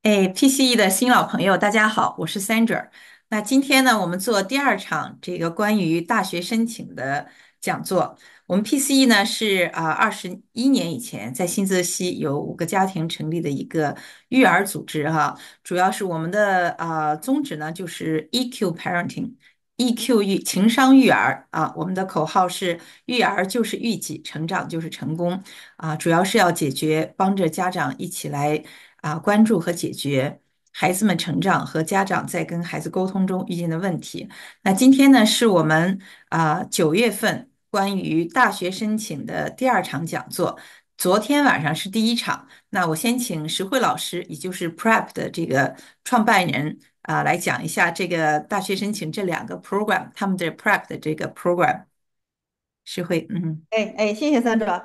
哎，PCE 的新老朋友，大家好，我是 Sandra。那今天呢，我们做第二场这个关于大学申请的讲座。我们 PCE 呢是21年以前在新泽西有5个家庭成立的一个育儿组织哈，主要是我们的宗旨呢就是 EQ parenting。EQ 情商育儿啊，我们的口号是育儿就是育己，成长就是成功啊，主要是要解决帮着家长一起来关注和解决孩子们成长和家长在跟孩子沟通中遇见的问题。那今天呢，是我们9月份关于大学申请的第二场讲座。昨天晚上是第一场，那我先请石慧老师，也就是 Prep 的这个创办人来讲一下这个大学申请这2个 program，他们的 Prep 的这个 program。石慧，嗯。谢谢三者。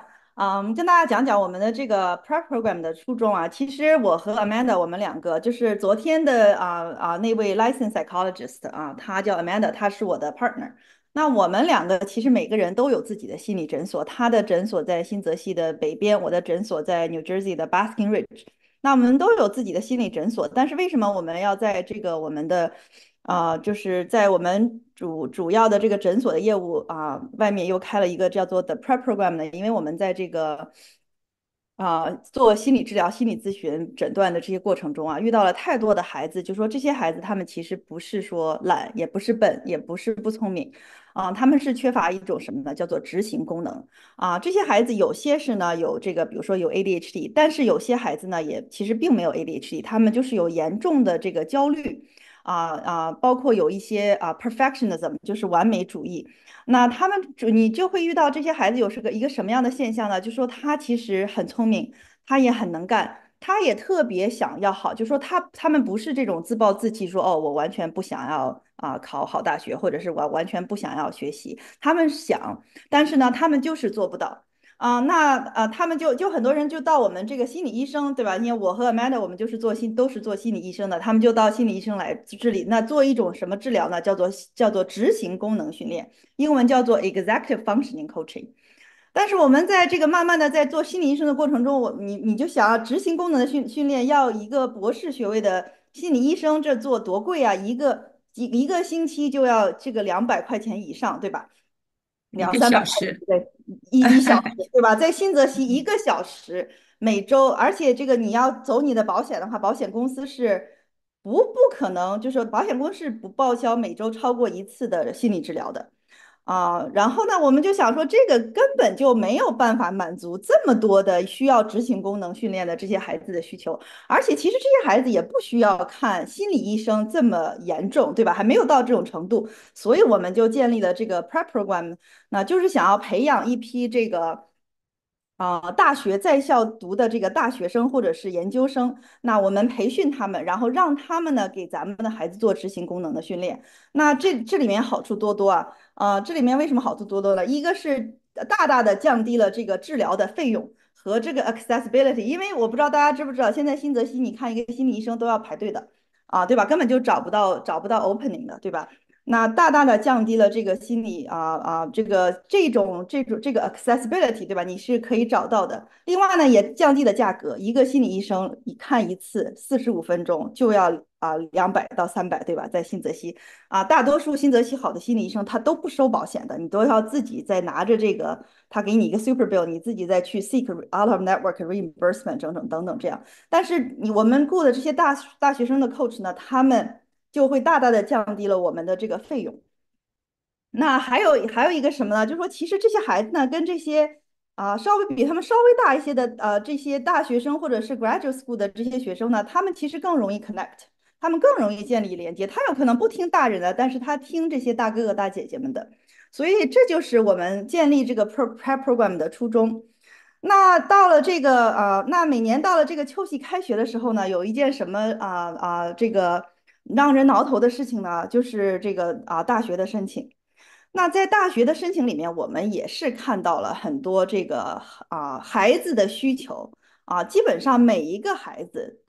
跟大家讲讲我们的这个 Prep Program 的初衷啊。其实我和 Amanda 我们两个就是昨天的那位 Licensed Psychologist 啊，他叫 Amanda，他是我的 partner。那我们两个其实每个人都有自己的心理诊所，他的诊所在新泽西的北边，我的诊所在 New Jersey 的 Basking Ridge。那我们都有自己的心理诊所，但是为什么我们要在这个我们的就是在我们主要的这个诊所的业务外面又开了一个叫做 The Prep Program 呢？因为我们在这个做心理治疗、心理咨询、诊断的这些过程中啊，遇到了太多的孩子，就说这些孩子他们其实不是说懒，也不是笨，也不是不聪明他们是缺乏一种什么呢？叫做执行功能这些孩子有些是呢有这个，比如说有 ADHD，但是有些孩子呢也其实并没有 ADHD，他们就是有严重的这个焦虑。包括有一些perfectionism，就是完美主义。那他们你就会遇到这些孩子有一个什么样的现象呢？就说他其实很聪明，他也很能干，他也特别想要好，就说他们不是这种自暴自弃，说哦我完全不想要考好大学，或者是我完全不想要学习，他们想，但是呢他们就是做不到。他们就很多人就到我们这个心理医生，对吧？因为我和 Amanda 我们都是做心理医生的，他们就到心理医生来治理。那做一种什么治疗呢？叫做执行功能训练，英文叫做 executive functioning coaching。但是我们在这个慢慢的在做心理医生的过程中，你就想要执行功能的训练，要一个博士学位的心理医生，这做多贵啊？一个星期就要这个200块钱以上，对吧？两一个三百块小时。对，一小时，对吧？在新泽西1个小时每周，而且这个你要走你的保险的话，保险公司是不可能，就是保险公司是不报销每周超过一次的心理治疗的。然后呢，我们就想说，这个根本就没有办法满足这么多的需要执行功能训练的这些孩子的需求，而且其实这些孩子也不需要看心理医生这么严重，对吧？还没有到这种程度，所以我们就建立了这个 Prep Program，那就是想要培养一批这个。大学在校读的这个大学生或者是研究生，那我们培训他们，然后让他们呢给咱们的孩子做执行功能的训练。那这里面好处多多啊，这里面为什么好处多多呢？一个是大大的降低了这个治疗的费用和这个 accessibility，因为我不知道大家知不知道，现在新泽西你看一个心理医生都要排队的对吧？根本就找不到 opening 的，对吧？那大大的降低了这个心理这个 accessibility，对吧？你是可以找到的。另外呢，也降低了价格，一个心理医生看一次45分钟就要200到300，对吧？在新泽西大多数新泽西好的心理医生他都不收保险的，你都要自己再拿着这个，他给你一个 super bill，你自己再去 seek out of network reimbursement 等等等等这样。但是我们雇的这些大学生的 coach 呢，他们就会大大的降低了我们的这个费用。那还有一个什么呢？就是说，其实这些孩子呢，跟这些稍微比他们稍微大一些的这些大学生或者是 graduate school 的这些学生呢，他们其实更容易 connect，他们更容易建立连接。他有可能不听大人的，但是他听这些大哥哥大姐姐们的。所以这就是我们建立这个 prep program 的初衷。那到了这个那每年到了这个秋季开学的时候呢，有一件什么这个让人挠头的事情呢，就是这个大学的申请。那在大学的申请里面，我们也是看到了很多这个孩子的需求基本上每一个孩子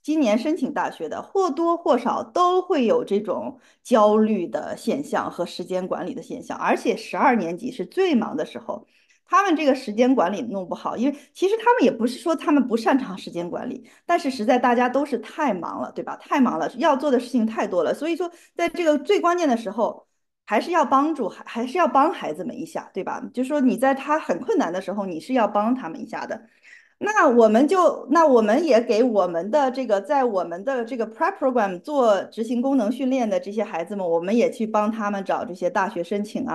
今年申请大学的或多或少都会有这种焦虑的现象和时间管理的现象，而且12年级是最忙的时候。他们这个时间管理弄不好，因为其实他们也不是说他们不擅长时间管理，但是实在大家都是太忙了，对吧？太忙了，要做的事情太多了，所以说在这个最关键的时候，还是要帮助，还是要帮孩子们一下，对吧？就说你在他很困难的时候，你是要帮他们一下的。那我们也给我们的这个在我们的这个 prep program 做执行功能训练的这些孩子们，我们也去帮他们找这些大学申请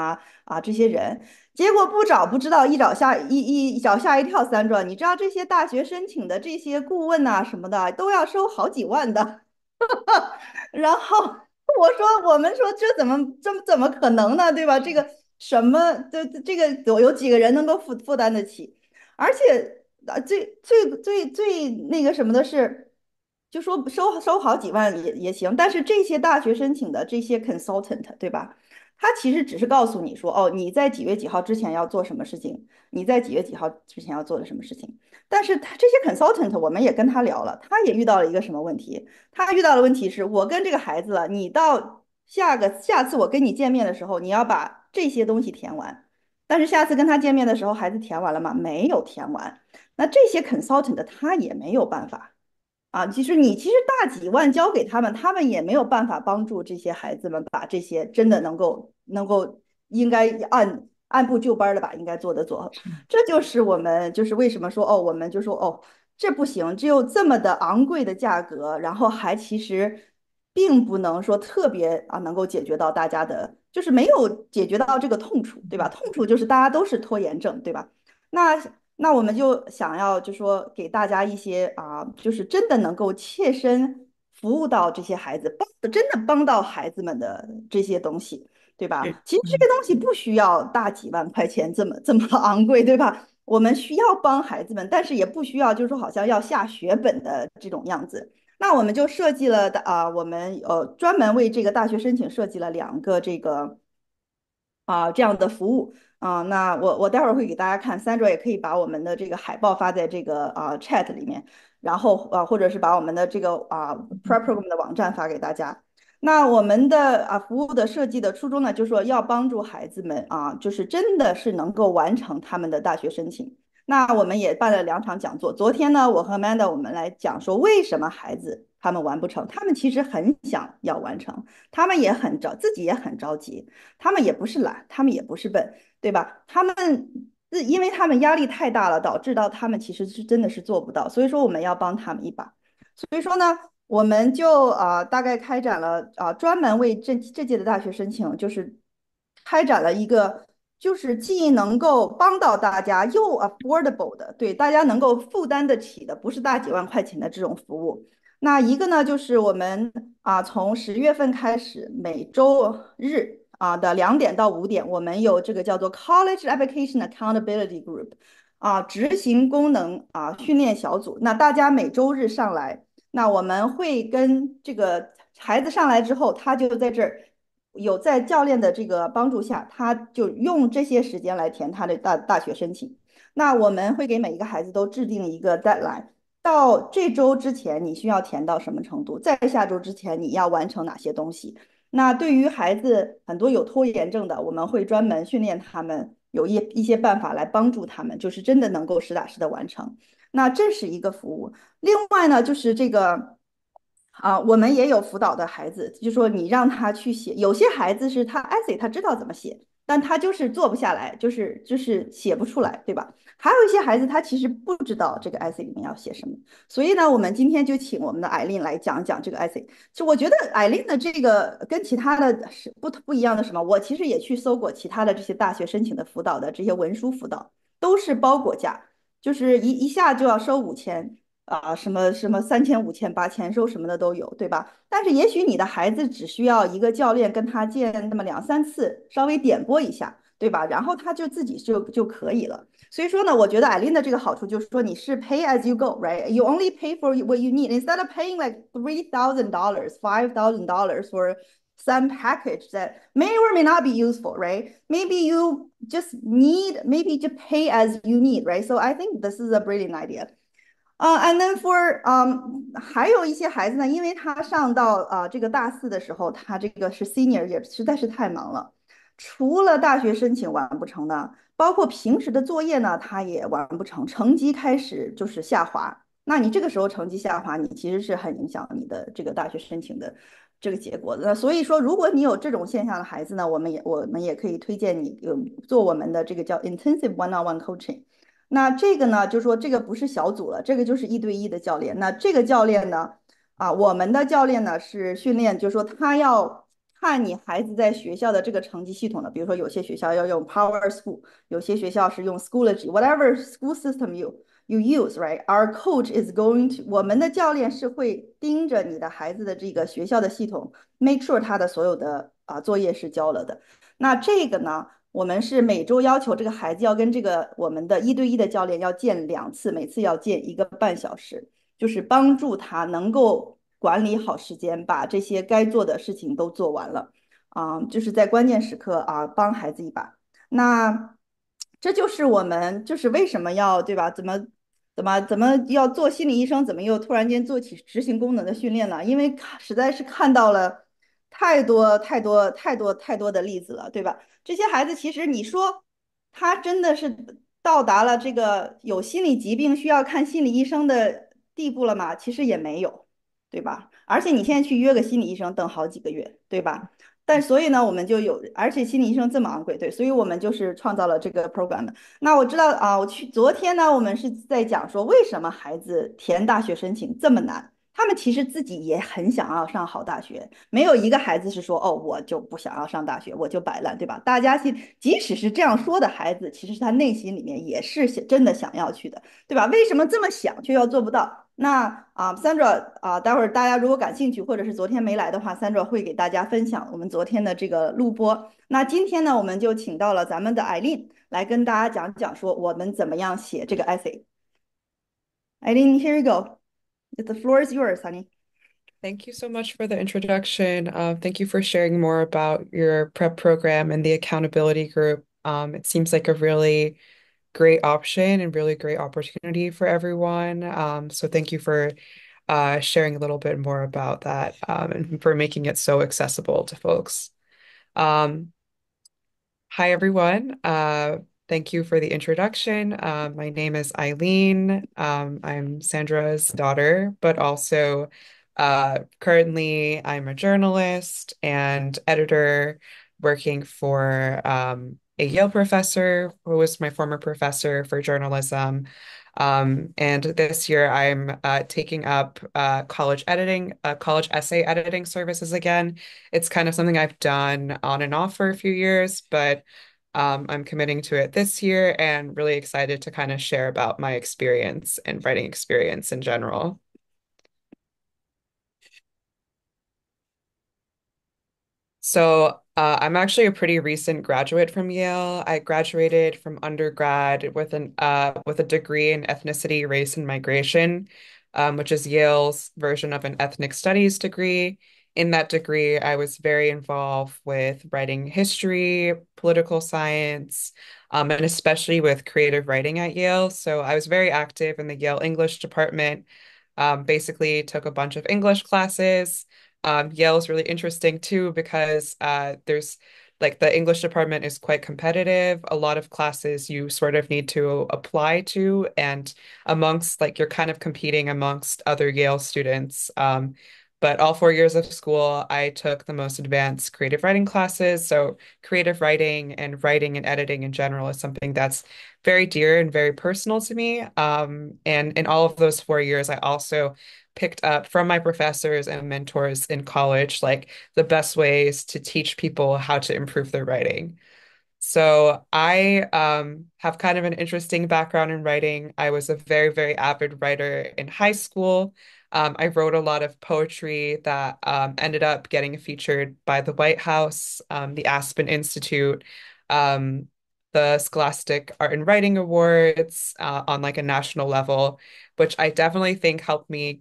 这些人，结果不找不知道，一找吓一跳三转，你知道这些大学申请的这些顾问呐、什么的都要收好几万的，然后我们说这怎么可能呢？对吧？这个什么这个有几个人能够负担得起？而且最那个什么的是，就说收好几万也行，但是这些大学申请的这些 consultant，对吧？他其实只是告诉你说，哦，你在几月几号之前要做什么事情，你在几月几号之前要做的什么事情。但是他这些 consultant，我们也跟他聊了，他也遇到了一个什么问题？他遇到的问题是我跟这个孩子，你到下次我跟你见面的时候，你要把这些东西填完。但是下次跟他见面的时候，孩子填完了吗？没有填完。那这些 consultant 他也没有办法其实大几万交给他们，他们也没有办法帮助这些孩子们把这些真的能够应该按部就班的把应该做的做好。这就是我们就是为什么说哦，我们就说哦，这不行，只有这么的昂贵的价格，然后还其实并不能说特别能够解决到大家的，就是没有解决到这个痛处，对吧？痛处就是大家都是拖延症，对吧？那那我们就想要就说给大家一些就是真的能够切身服务到这些孩子，真的帮到孩子们的这些东西，对是，吧？其实这个东西不需要大几万块钱这么昂贵，对吧？我们需要帮孩子们，但是也不需要就是说好像要下血本的这种样子。那我们就设计了我们专门为这个大学申请设计了2个这个这样的服务那我待会儿会给大家看，Sandra 也可以把我们的这个海报发在这个chat 里面，然后或者是把我们的这个Prep Program 的网站发给大家。那我们的服务的设计的初衷呢，就是说要帮助孩子们就是真的是能够完成他们的大学申请。那我们也办了2场讲座。昨天呢，我和 Amanda 我们来讲说为什么孩子他们完不成，他们其实很想要完成，他们也自己也很着急。他们也不是懒，他们也不是笨，对吧？因为他们压力太大了，导致到他们其实是真的是做不到，所以说我们要帮他们一把。所以说呢，我们就大概开展了专门为这届的大学申请，就是开展了一个就是既能够帮到大家又 affordable 的，对大家能够负担得起的，不是大几万块钱的这种服务。那一个呢，就是我们从10月份开始，每周日的2点到5点，我们有这个叫做 College Application Accountability Group 执行功能训练小组。那大家每周日上来，那我们会跟这个孩子上来之后，他就在这儿在教练的这个帮助下，他就用这些时间来填他的大学申请。那我们会给每一个孩子都制定一个 deadline。到这周之前你需要填到什么程度，在下周之前你要完成哪些东西。那对于孩子很多有拖延症的，我们会专门训练他们，有一些办法来帮助他们，就是真的能够实打实的完成。那这是一个服务。另外呢，就是这个我们也有辅导的孩子，就说你让他去写，有些孩子是他 essay 他知道怎么写，但他就是做不下来，就是写不出来，对吧？还有一些孩子他其实不知道这个 essay 里面要写什么，所以呢，我们今天就请我们的 Eileen 来讲讲这个 essay。就我觉得 Eileen 的这个跟其他的是不一样的什么？我其实也去搜过其他的这些大学申请的辅导的这些文书辅导，都是包裹价，就是一下就要收5000。什么什么3000、5000、8000收什么的都有，对吧？但是也许你的孩子只需要一个教练跟他见那么2、3次，稍微点拨一下，对吧？然后他就自己就可以了。所以说呢，我觉得 Eileen 的这个好处就是说你是 pay as you go，right？You only pay for what you need instead of paying like $3,000, $5,000 for some package that may or may not be useful, right? Maybe you just need maybe to pay as you need, right? So I think this is a brilliant idea. And then for 还有一些孩子呢，因为他上到这个大4的时候，他这个是 senior 也实在是太忙了，除了大学申请完不成的，包括平时的作业呢，他也完不成，成绩开始就是下滑。那你这个时候成绩下滑，你其实是很影响你的这个大学申请的这个结果的。那所以说，如果你有这种现象的孩子呢，我们也可以推荐你做我们的这个叫 intensive one-on-one coaching。那这个呢，就说这个不是小组了，这个就是一对一的教练。那这个教练呢，我们的教练呢是训练，就是说他要看你孩子在学校的这个成绩系统的，比如说有些学校要用 Power School，有些学校是用 Schoology，whatever school system you use，right？Our coach is going to，我们的教练是会盯着你的孩子的这个学校的系统，make sure 他的所有的作业是交了的。那这个呢？我们是每周要求这个孩子要跟这个我们的一对一的教练要见2次，每次要见1个半小时，就是帮助他能够管理好时间，把这些该做的事情都做完了，就是在关键时刻帮孩子一把。那这就是我们就是为什么要对吧？怎么要做心理医生？怎么又突然间做起执行功能的训练呢？因为实在是看到了太多的例子了，对吧？这些孩子其实你说他真的是到达了这个有心理疾病需要看心理医生的地步了吗？其实也没有，对吧？而且你现在去约个心理医生，等好几个月，对吧？但所以呢，我们就有，而且心理医生这么昂贵，对，所以我们就是创造了这个 program。那我知道昨天呢，我们是在讲说为什么孩子填大学申请这么难。他们其实自己也很想要上好大学，没有一个孩子是说哦，我就不想要上大学，我就摆烂，对吧？大家即使是这样说的孩子，其实他内心里面也是真的想要去的，对吧？为什么这么想却要做不到？那Sandra 待会儿大家如果感兴趣，或者是昨天没来的话，Sandra 会给大家分享我们昨天的这个录播。那今天呢，我们就请到了咱们的 Eileen 来跟大家讲讲说我们怎么样写这个 essay。Eileen, here you go. The floor is yours, honey. Thank you so much for the introduction. Thank you for sharing more about your prep program and the accountability group. It seems like a really great option and really great opportunity for everyone. So thank you for sharing a little bit more about that and for making it so accessible to folks. Um, Hi, everyone. Thank you for the introduction. My name is Eileen. I'm Sandra's daughter, but also currently I'm a journalist and editor working for a Yale professor who was my former professor for journalism. And this year I'm taking up college essay editing services again. It's kind of something I've done on and off for a few years, but I'm committing to it this year and really excited to kind of share about my experience and writing experience in general. I'm actually a pretty recent graduate from Yale. I graduated from undergrad with a degree in ethnicity, race, and migration, which is Yale's version of an ethnic studies degree. In that degree, I was very involved with writing history, political science, and especially with creative writing at Yale. So I was very active in the Yale English department. Basically took a bunch of English classes. Yale is really interesting too because there's like the English department is quite competitive. A lot of classes you sort of need to apply to, and amongst like you're kind of competing amongst other Yale students. But all 4 years of school, I took the most advanced creative writing classes. So creative writing and editing in general is something that's very dear and very personal to me. And in all of those 4 years, I also picked up from my professors and mentors in college, like the best ways to teach people how to improve their writing. So I have kind of an interesting background in writing. I was a very, very avid writer in high school. I wrote a lot of poetry that ended up getting featured by the White House, the Aspen Institute, um, the Scholastic Art and Writing Awards on like a national level, which I definitely think helped me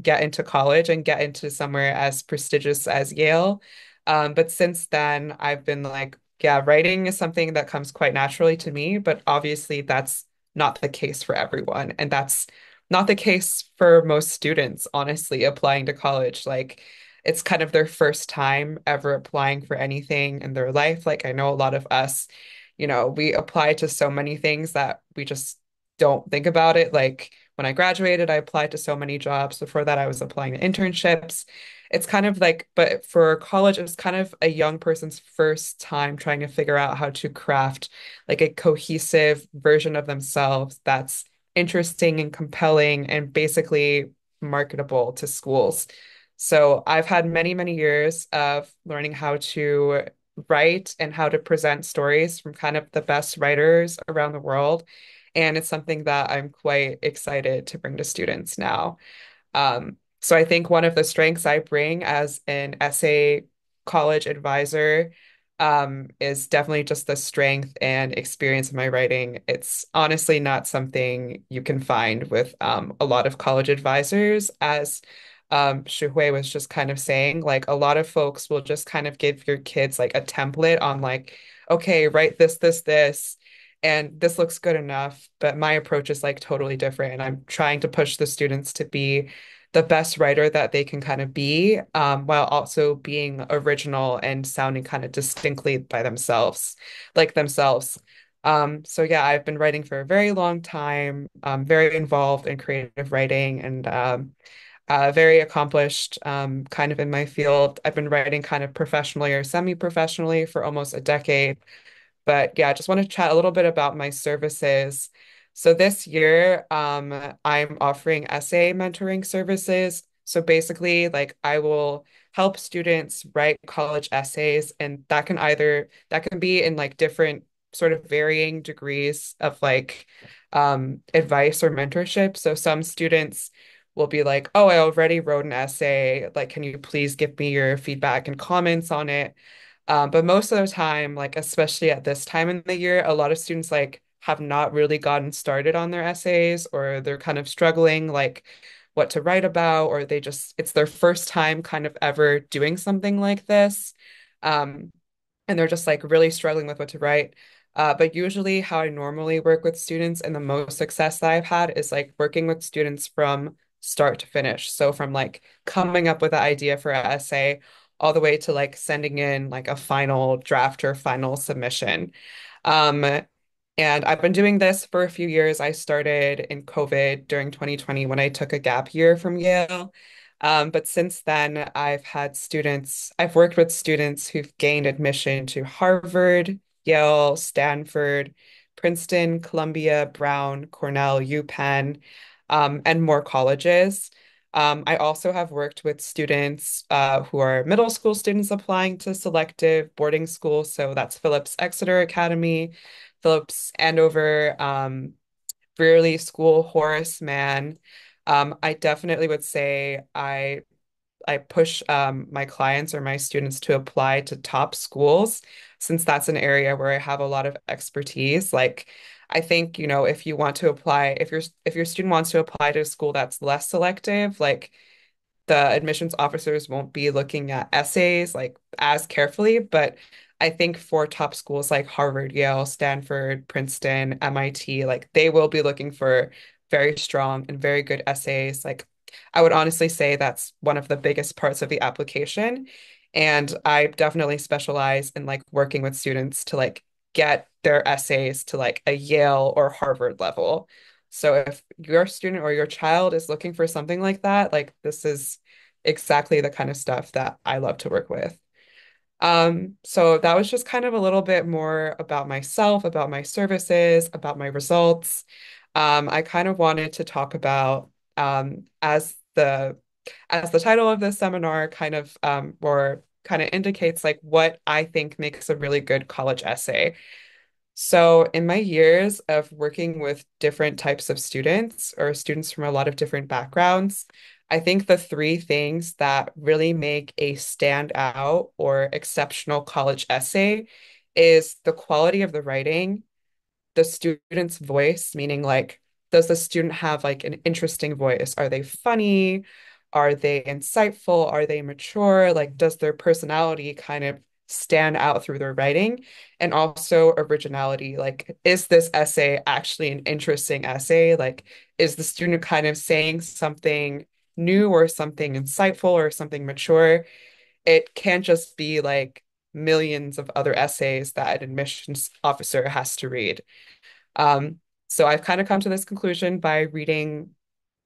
get into college and get into somewhere as prestigious as Yale. But since then, I've been like, yeah, writing is something that comes quite naturally to me, but obviously that's not the case for everyone. And that's not the case for most students, honestly, applying to college. Like, it's kind of their first time ever applying for anything in their life. Like, I know a lot of us we apply to so many things that we just don't think about it. Like when I graduated, I applied to so many jobs. Before that, I was applying to internships. It's kind of like, but for college, it was kind of a young person's first time trying to figure out how to craft like a cohesive version of themselves that's interesting and compelling and basically marketable to schools. So I've had many, many years of learning how to write and how to present stories from kind of the best writers around the world. And it's something that I'm quite excited to bring to students now. So I think one of the strengths I bring as an essay college advisor is definitely just the strength and experience of my writing. It's honestly not something you can find with a lot of college advisors, as Shuhui was just kind of saying. Like a lot of folks will just kind of give your kids like a template on like, okay, write this, this, this. And this looks good enough, but my approach is like totally different. And I'm trying to push the students to be the best writer that they can kind of be, while also being original and sounding kind of distinctly by themselves, like themselves. So yeah, I've been writing for a very long time, very involved in creative writing and very accomplished, kind of in my field. I've been writing kind of professionally or semi-professionally for almost a decade. But yeah, I just want to chat a little bit about my services. So this year, I'm offering essay mentoring services. So basically, like I will help students write college essays, and that can be in like different sort of varying degrees of like advice or mentorship. So some students will be like, "Oh, I already wrote an essay. Like, can you please give me your feedback and comments on it?" But most of the time, like especially at this time in the year, a lot of students like have not really gotten started on their essays or they're kind of struggling like what to write about, or it's their first time kind of ever doing something like this. Um, and they're just like really struggling with what to write. But usually, how I normally work with students and the most success that I've had is like working with students from start to finish. So, from like coming up with an idea for an essay all the way to like sending in like a final draft or final submission. Um, and I've been doing this for a few years. I started in COVID during 2020 when I took a gap year from Yale. But since then, I've worked with students who've gained admission to Harvard, Yale, Stanford, Princeton, Columbia, Brown, Cornell, UPenn, and more colleges. I also have worked with students who are middle school students applying to selective boarding schools. So that's Phillips Exeter Academy, Phillips Andover, Brearley School, Horace Mann. I definitely would say I push my clients or my students to apply to top schools since that's an area where I have a lot of expertise. Like I think, if you want to apply, if your student wants to apply to a school that's less selective, like the admissions officers won't be looking at essays like as carefully, but I think for top schools like Harvard, Yale, Stanford, Princeton, MIT, like they will be looking for very strong and very good essays. Like I would honestly say that's one of the biggest parts of the application. And I definitely specialize in like working with students to like get their essays to like a Yale or Harvard level. So if your student or your child is looking for something like that, like this is exactly the kind of stuff that I love to work with. So that was just kind of a little bit more about myself, about my services, about my results. I kind of wanted to talk about as the title of this seminar kind of or kind of indicates like what I think makes a really good college essay. So, in my years of working with different types of students or students from a lot of different backgrounds, I think the three things that really make a standout or exceptional college essay is the quality of the writing, the student's voice, meaning like, does the student have like an interesting voice? Are they funny? Are they insightful? Are they mature? Like, does their personality kind of stand out through their writing? And also originality. Like, is this essay actually an interesting essay? Like, is the student kind of saying something new or something insightful or something mature? It can't just be like millions of other essays that an admissions officer has to read. Um, so I've kind of come to this conclusion by reading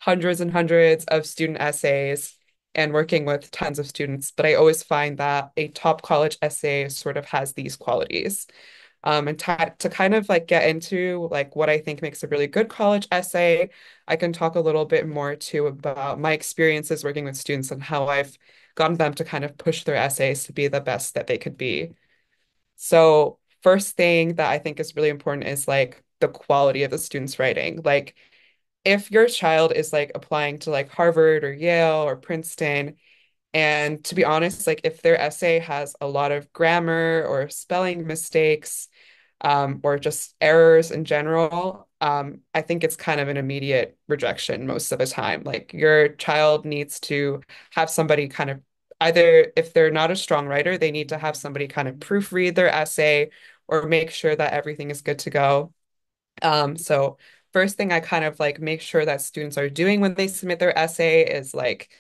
hundreds and hundreds of student essays and working with tons of students, but I always find that a top college essay sort of has these qualities. And to kind of like get into like what I think makes a really good college essay, I can talk a little bit more too about my experiences working with students and how I've gotten them to kind of push their essays to be the best that they could be. So first thing that I think is really important is like the quality of the student's writing. Like if your child is like applying to like Harvard or Yale or Princeton, and to be honest, like if their essay has a lot of grammar or spelling mistakes, or just errors in general, I think it's kind of an immediate rejection most of the time. Like your child needs to have somebody kind of either if they're not a strong writer, they need to have somebody kind of proofread their essay or make sure that everything is good to go. So first thing I kind of like make sure that students are doing when they submit their essay is like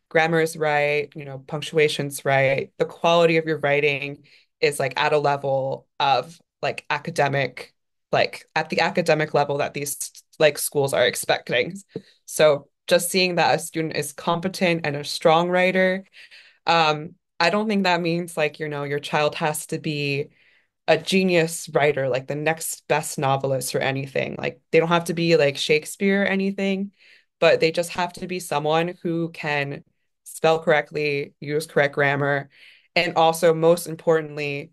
grammar is right, punctuation's right, the quality of your writing is like at a level of like academic, like at the academic level that these like schools are expecting. So just seeing that a student is competent and a strong writer, I don't think that means like, your child has to be a genius writer, like the next best novelist or anything. Like they don't have to be like Shakespeare or anything, but they just have to be someone who can spell correctly, use correct grammar, and also most importantly,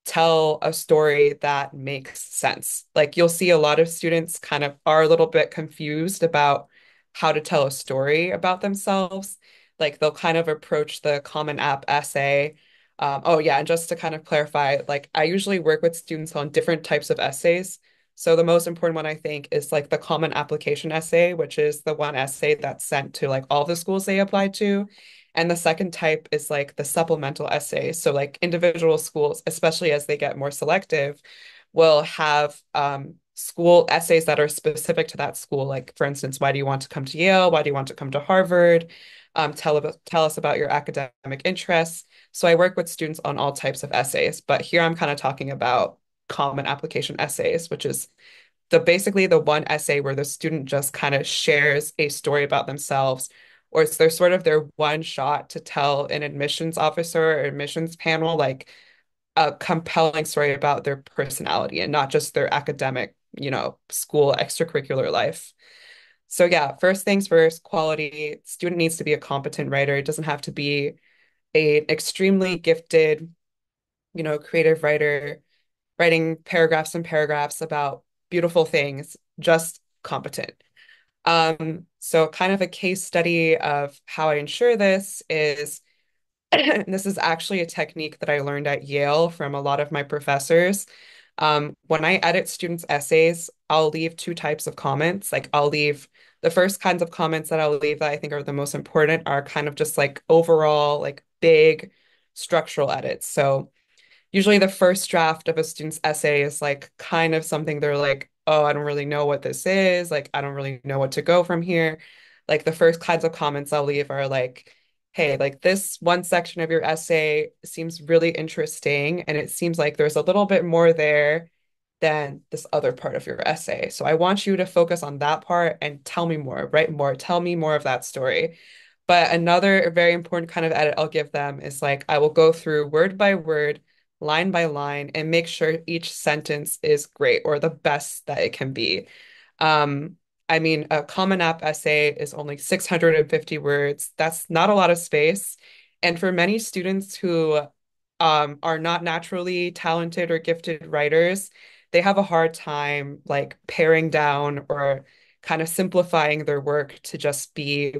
tell a story that makes sense. Like you'll see a lot of students kind of are a little bit confused about how to tell a story about themselves. Like they'll kind of approach the Common App essay. Oh yeah, and just to kind of clarify, like I usually work with students on different types of essays. So the most important one I think is like the common application essay, which is the one essay that's sent to like all the schools they apply to. And the second type is like the supplemental essay. So like individual schools, especially as they get more selective, will have school essays that are specific to that school. Like for instance, why do you want to come to Yale? Why do you want to come to Harvard? Tell us about your academic interests. So I work with students on all types of essays, but here I'm kind of talking about common application essays, which is basically the one essay where the student just kind of shares a story about themselves, or it's their one shot to tell an admissions officer or admissions panel like a compelling story about their personality and not just their academic, school extracurricular life. So yeah, first things first, quality. Student needs to be a competent writer. It doesn't have to be a extremely gifted, creative writer writing paragraphs and paragraphs about beautiful things, just competent. So kind of a case study of how I ensure this is this is actually a technique that I learned at Yale from a lot of my professors. When I edit students' essays, I'll leave two types of comments. Like I'll leave the first kinds of comments that I'll leave that I think are the most important are kind of just like overall, like big structural edits. So usually the first draft of a student's essay is like kind of something they're like, oh, I don't really know what this is. Like, I don't really know what to go from here. Like, the first kinds of comments I'll leave are like, hey, like this one section of your essay seems really interesting. And it seems like there's a little bit more there than this other part of your essay. So I want you to focus on that part and tell me more, write more, tell me more of that story. But another very important kind of edit I'll give them is like I will go through word by word, line by line, and make sure each sentence is great or the best that it can be. Um, I mean, a Common App essay is only 650 words. That's not a lot of space. And for many students who are not naturally talented or gifted writers, they have a hard time like paring down or kind of simplifying their work to just be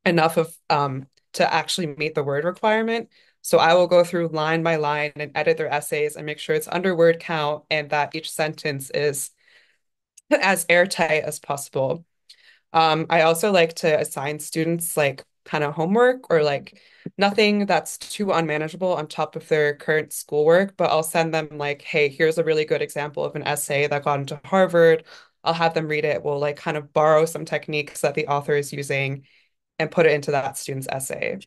enough of to actually meet the word requirement. So I will go through line by line and edit their essays and make sure it's under word count and that each sentence is as airtight as possible. I also like to assign students like kind of homework or like nothing that's too unmanageable on top of their current schoolwork, but I'll send them like, hey, here's a really good example of an essay that got into Harvard. I'll have them read it. We'll like kind of borrow some techniques that the author is using and put it into that student's essay.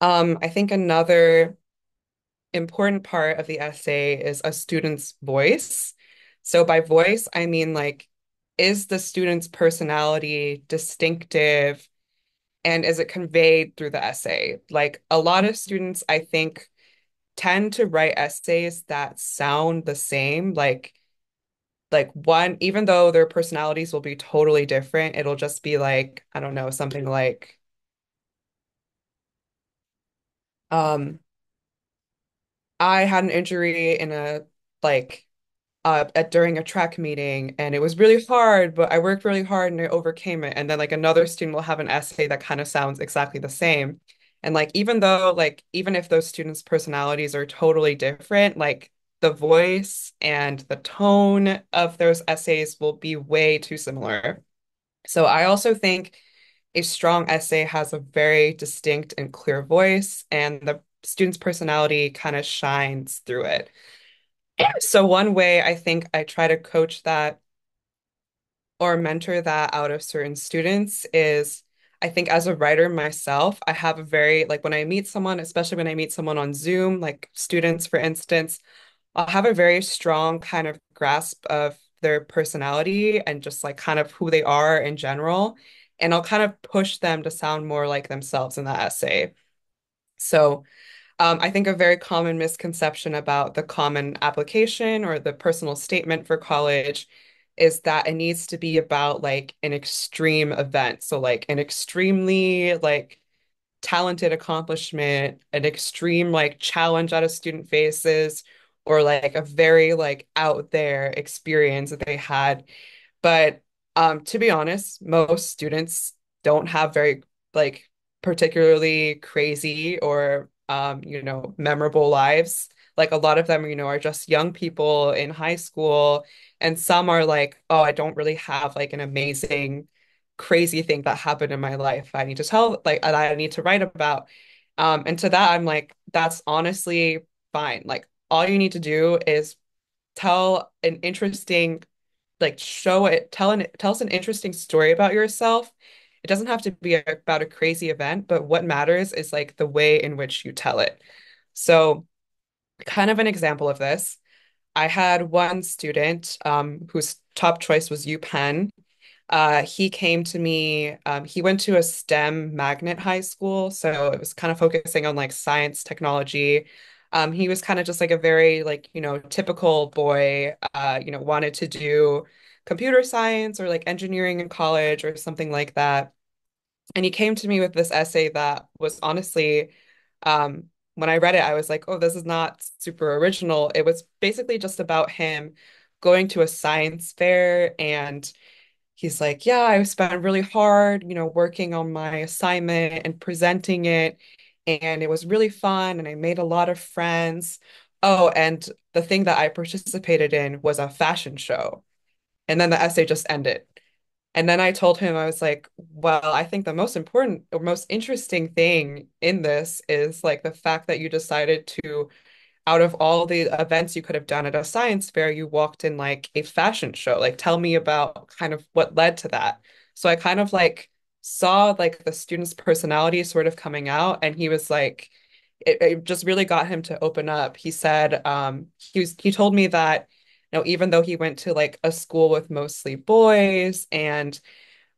I think another important part of the essay is a student's voice. So by voice, I mean like, is the student's personality distinctive and is it conveyed through the essay? Like a lot of students, I think, tend to write essays that sound the same. Like one, even though their personalities will be totally different, it'll just be like, I don't know, something like, um, I had an injury in a like during a track meeting and it was really hard, but I worked really hard and I overcame it. And then like another student will have an essay that kind of sounds exactly the same. And like even though like even if those students' personalities are totally different, like the voice and the tone of those essays will be way too similar. So I also think a strong essay has a very distinct and clear voice, and the student's personality kind of shines through it. So one way I think I try to coach that or mentor that out of certain students is I think as a writer myself, I have a very like when I meet someone, especially when I meet someone on Zoom, like students, for instance, I'll have a very strong kind of grasp of their personality and just like kind of who they are in general. And I'll kind of push them to sound more like themselves in that essay. So I think a very common misconception about the common application or the personal statement for college is that it needs to be about like an extreme event. So like an extremely like talented accomplishment, an extreme like challenge that a student faces, or like a very like out there experience that they had. But to be honest, most students don't have very like particularly crazy or memorable lives. Like a lot of them, are just young people in high school, and some are like, oh, I don't really have like an amazing, crazy thing that happened in my life. I need to tell, like, that I need to write about. And to that, I'm like, that's honestly fine. Like, all you need to do is tell an interesting like show it tell us an interesting story about yourself. It doesn't have to be about a crazy event, but what matters is like the way in which you tell it. So kind of an example of this, I had one student whose top choice was UPenn. He came to me, he went to a STEM magnet high school, so it was kind of focusing on like science, technology. He was kind of just like a very like, typical boy, wanted to do computer science or like engineering in college or something like that. And he came to me with this essay that was honestly, when I read it, I was like, oh, this is not super original. It was basically just about him going to a science fair and he's like, yeah, I spent really hard, working on my assignment and presenting it. And it was really fun. And I made a lot of friends. Oh, and the thing that I participated in was a fashion show. And then the essay just ended. And then I told him, I was like, well, I think the most important or most interesting thing in this is like the fact that you decided to out of all the events you could have done at a science fair, you walked in like a fashion show. Like, tell me about kind of what led to that. So I kind of like saw like the student's personality sort of coming out, and he was like, it just really got him to open up. He said, he told me that, even though he went to like a school with mostly boys and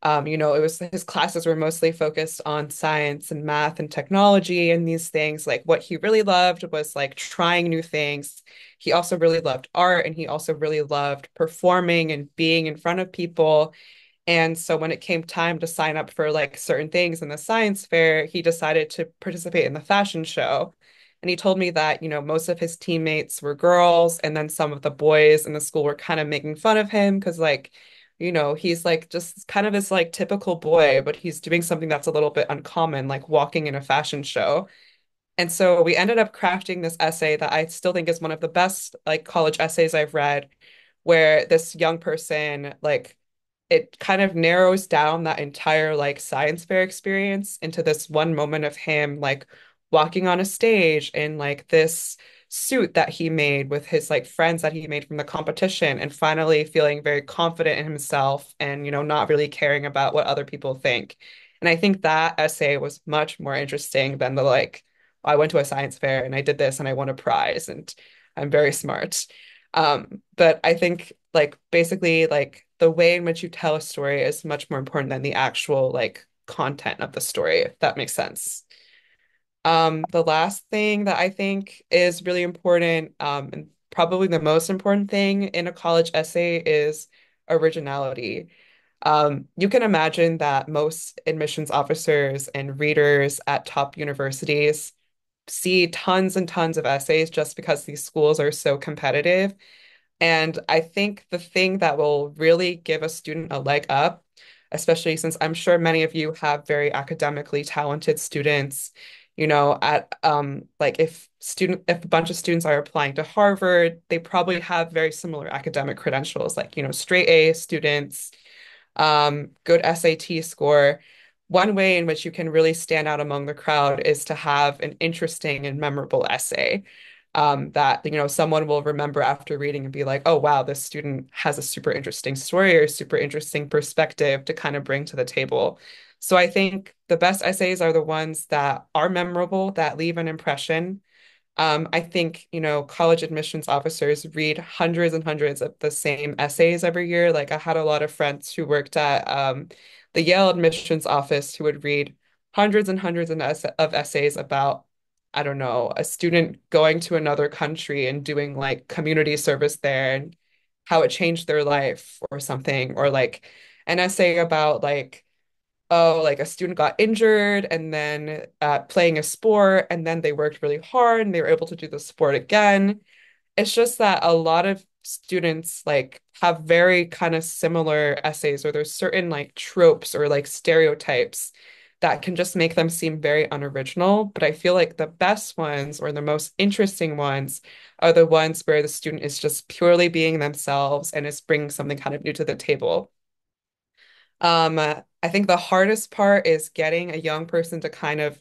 it was his classes were mostly focused on science and math and technology and these things. Like what he really loved was like trying new things. He also really loved art and he also really loved performing and being in front of people. And so when it came time to sign up for like certain things in the science fair, he decided to participate in the fashion show. And he told me that, most of his teammates were girls, and then some of the boys in the school were kind of making fun of him because, like, he's like just kind of this like typical boy, but he's doing something that's a little bit uncommon, like walking in a fashion show. And so we ended up crafting this essay that I still think is one of the best like college essays I've read, where this young person like it kind of narrows down that entire like science fair experience into this one moment of him like walking on a stage in like this suit that he made with his like friends that he made from the competition and finally feeling very confident in himself and not really caring about what other people think. And I think that essay was much more interesting than the like I went to a science fair and I did this and I won a prize and I'm very smart. But I think like basically like the way in which you tell a story is much more important than the actual like content of the story, if that makes sense. The last thing that I think is really important, and probably the most important thing in a college essay is originality. You can imagine that most admissions officers and readers at top universities see tons and tons of essays just because these schools are so competitive. And I think the thing that will really give a student a leg up, especially since I'm sure many of you have very academically talented students, at like if a bunch of students are applying to Harvard, they probably have very similar academic credentials, like, straight A students, good SAT score. One way in which you can really stand out among the crowd is to have an interesting and memorable essay that someone will remember after reading and be like, oh wow, this student has a super interesting story or super interesting perspective to kind of bring to the table. So I think the best essays are the ones that are memorable, that leave an impression. I think, college admissions officers read hundreds and hundreds of the same essays every year. Like I had a lot of friends who worked at the Yale admissions office who would read hundreds and hundreds of essays about, I don't know, a student going to another country and doing like community service there and how it changed their life or something, or like an essay about like, oh, like a student got injured and then playing a sport, and then they worked really hard and they were able to do the sport again. It's just that a lot of students like have very kind of similar essays, or there's certain like tropes or like stereotypes that can just make them seem very unoriginal. But I feel like the best ones or the most interesting ones are the ones where the student is just purely being themselves and is bringing something kind of new to the table. I think the hardest part is getting a young person to kind of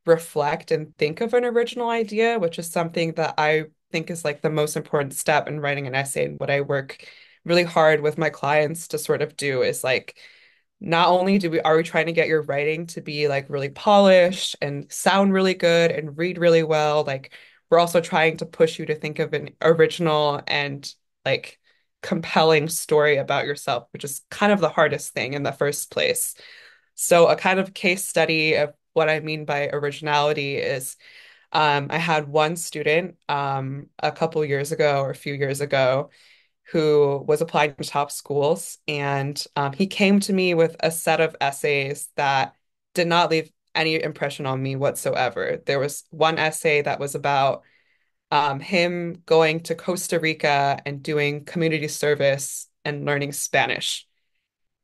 reflect and think of an original idea, which is something that I think is like the most important step in writing an essay. And what I work really hard with my clients to sort of do is like, not only are we trying to get your writing to be like really polished and sound really good and read really well, like we're also trying to push you to think of an original and like compelling story about yourself, which is kind of the hardest thing in the first place. So a kind of case study of what I mean by originality is I had one student a couple years ago or a few years ago who was applying to top schools, and he came to me with a set of essays that did not leave any impression on me whatsoever. There was one essay that was about him going to Costa Rica and doing community service and learning Spanish.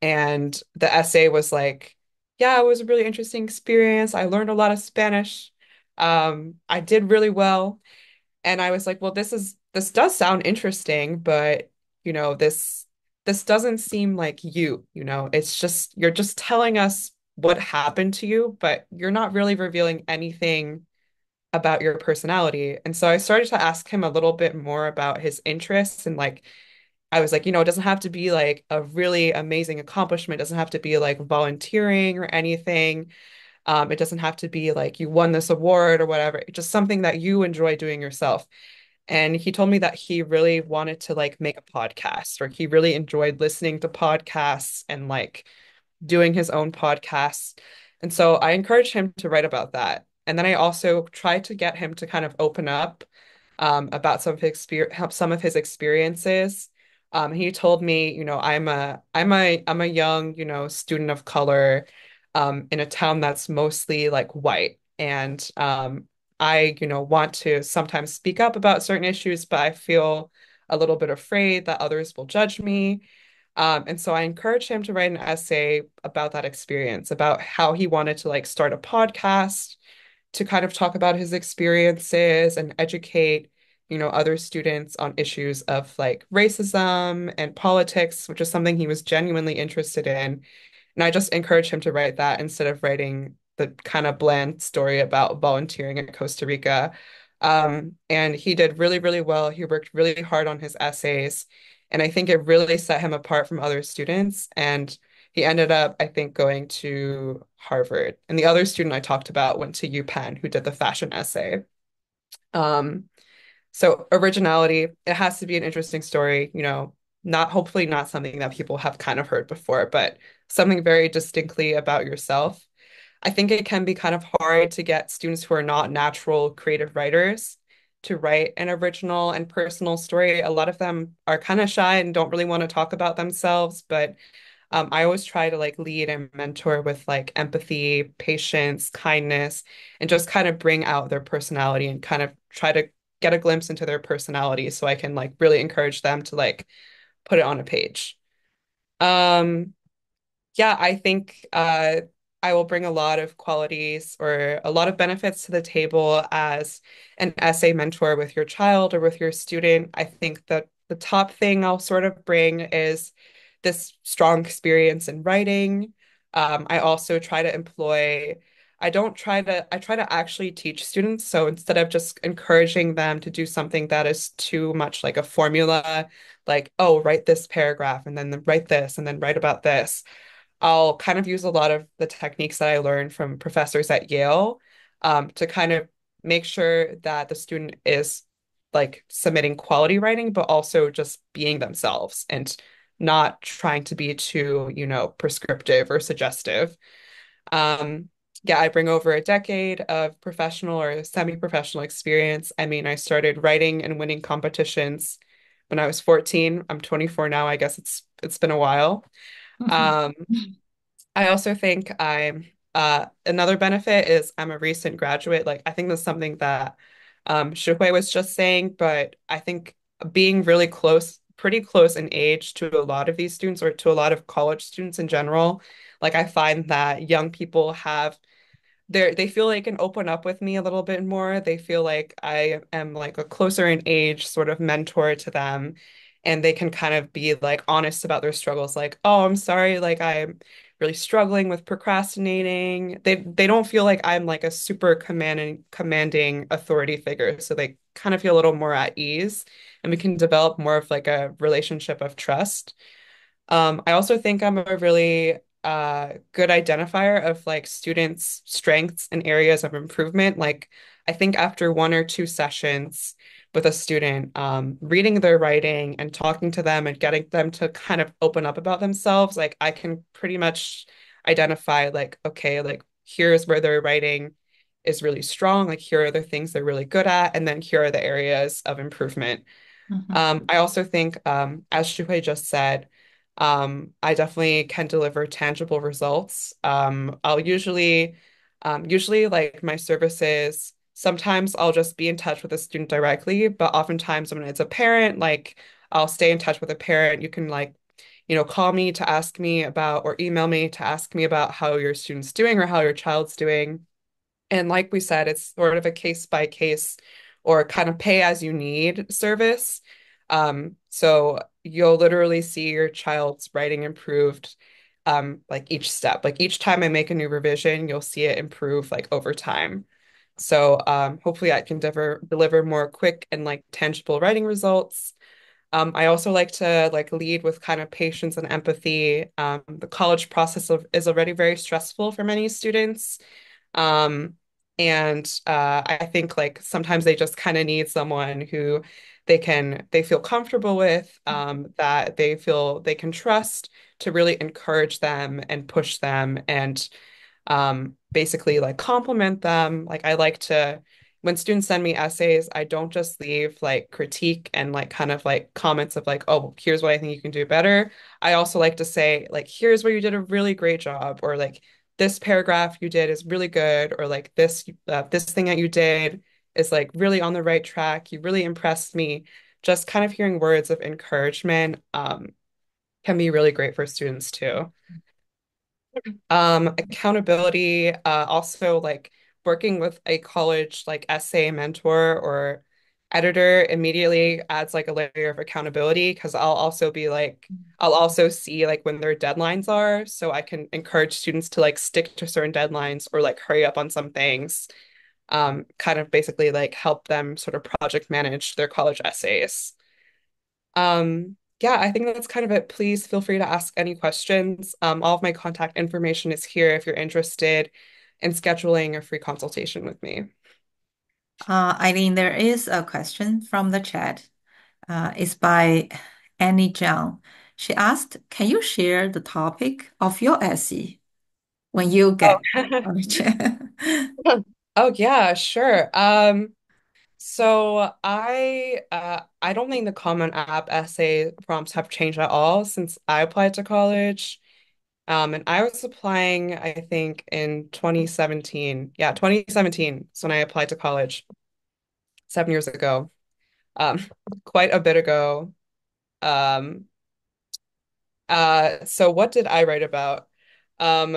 And the essay was like, yeah, it was a really interesting experience. I learned a lot of Spanish. I did really well. And I was like, well, this does sound interesting, but this doesn't seem like It's just you're just telling us what happened to you, but you're not really revealing anything about your personality. And so I started to ask him a little bit more about his interests, and like I was like, it doesn't have to be like a really amazing accomplishment. It doesn't have to be like volunteering or anything. It doesn't have to be like you won this award or whatever. It's just something that you enjoy doing yourself. And he told me that he really wanted to like make a podcast, or he really enjoyed listening to podcasts and like doing his own podcasts. And so I encouraged him to write about that. And then I also tried to get him to kind of open up about some of his experiences. He told me, I'm a young, student of color in a town that's mostly like white. And I, want to sometimes speak up about certain issues, but I feel a little bit afraid that others will judge me. And so I encouraged him to write an essay about that experience, about how he wanted to like start a podcast to kind of talk about his experiences and educate, other students on issues of like racism and politics, which is something he was genuinely interested in. And I just encouraged him to write that instead of writing the kind of bland story about volunteering in Costa Rica. And he did really, really well. He worked really hard on his essays. And I think it really set him apart from other students. And he ended up, I think, going to Harvard. And the other student I talked about went to UPenn, who did the fashion essay. Um, so originality, it has to be an interesting story, not hopefully not something that people have kind of heard before, but something very distinctly about yourself. I think it can be kind of hard to get students who are not natural creative writers to write an original and personal story. A lot of them are kind of shy and don't really want to talk about themselves, but I always try to like lead and mentor with like empathy, patience, kindness, and just kind of bring out their personality and kind of try to get a glimpse into their personality so I can like really encourage them to like put it on a page. Um, yeah, I think I will bring a lot of qualities or a lot of benefits to the table as an essay mentor with your child or with your student. I think that the top thing I'll sort of bring is this strong experience in writing. I also try to employ, I try to actually teach students. So instead of just encouraging them to do something that is too much like a formula, like, oh, write this paragraph and then write this and then write about this. I'll kind of use a lot of the techniques that I learned from professors at Yale, to kind of make sure that the student is like submitting quality writing, but also just being themselves and not trying to be too, prescriptive or suggestive. Um, yeah, I bring over a decade of professional or semi-professional experience. I mean, I started writing and winning competitions when I was 14. I'm 24 now. I guess it's been a while. Um, I also think I'm another benefit is I'm a recent graduate. Like I think that's something that Shuhui was just saying, but I think being really close, pretty close in age to a lot of these students or to a lot of college students in general, like I find that young people have they feel they can open up with me a little bit more. They feel like I am like a closer in age sort of mentor to them. And they can kind of be like honest about their struggles, like, oh, I'm sorry, like I'm really struggling with procrastinating. They don't feel like I'm like a super commanding authority figure. So they kind of feel a little more at ease and we can develop more of like a relationship of trust. I also think I'm a really good identifier of like students' strengths and areas of improvement. Like, I think after one or two sessions with a student, reading their writing and talking to them and getting them to kind of open up about themselves, like, I can pretty much identify, like, okay, like, here's where their writing is really strong. Like, here are the things they're really good at. And then here are the areas of improvement. Mhm. I also think, as Shuhei just said, I definitely can deliver tangible results. Usually like my services, sometimes I'll just be in touch with a student directly, but oftentimes when it's a parent, like I'll stay in touch with a parent. You can like, call me to ask me about or email me to ask me about how your student's doing or how your child's doing. And like we said, it's sort of a case by case or kind of pay as you need service. So you'll literally see your child's writing improved, like each step. Like each time I make a new revision, you'll see it improve like over time. So hopefully I can deliver more quick and like tangible writing results. I also like to like lead with kind of patience and empathy. The college process is already very stressful for many students. Um, and I think like sometimes they just kind of need someone who they feel comfortable with, that they feel they can trust to really encourage them and push them and basically like compliment them. Like I like to, when students send me essays, I don't just leave like critique and like kind of like comments of like, oh, here's what I think you can do better. I also like to say like, here's where you did a really great job, or like this paragraph you did is really good, or like this thing that you did is like really on the right track. You really impressed me. Just kind of hearing words of encouragement can be really great for students too. Accountability, also like working with a college like essay mentor or editor immediately adds like a layer of accountability because I'll also see like when their deadlines are, so I can encourage students to like stick to certain deadlines or like hurry up on some things. Kind of basically like help them sort of project manage their college essays. Um, yeah, I think that's kind of it. Please feel free to ask any questions. All of my contact information is here if you're interested in scheduling a free consultation with me. Eileen, there is a question from the chat. It's by Annie Zhang. She asked, can you share the topic of your essay when you get Oh, college? oh yeah, sure. So I don't think the Common App essay prompts have changed at all since I applied to college. And I was applying, I think, in 2017. Yeah, 2017 is when I applied to college 7 years ago. Um, quite a bit ago. Um, so what did I write about? Um,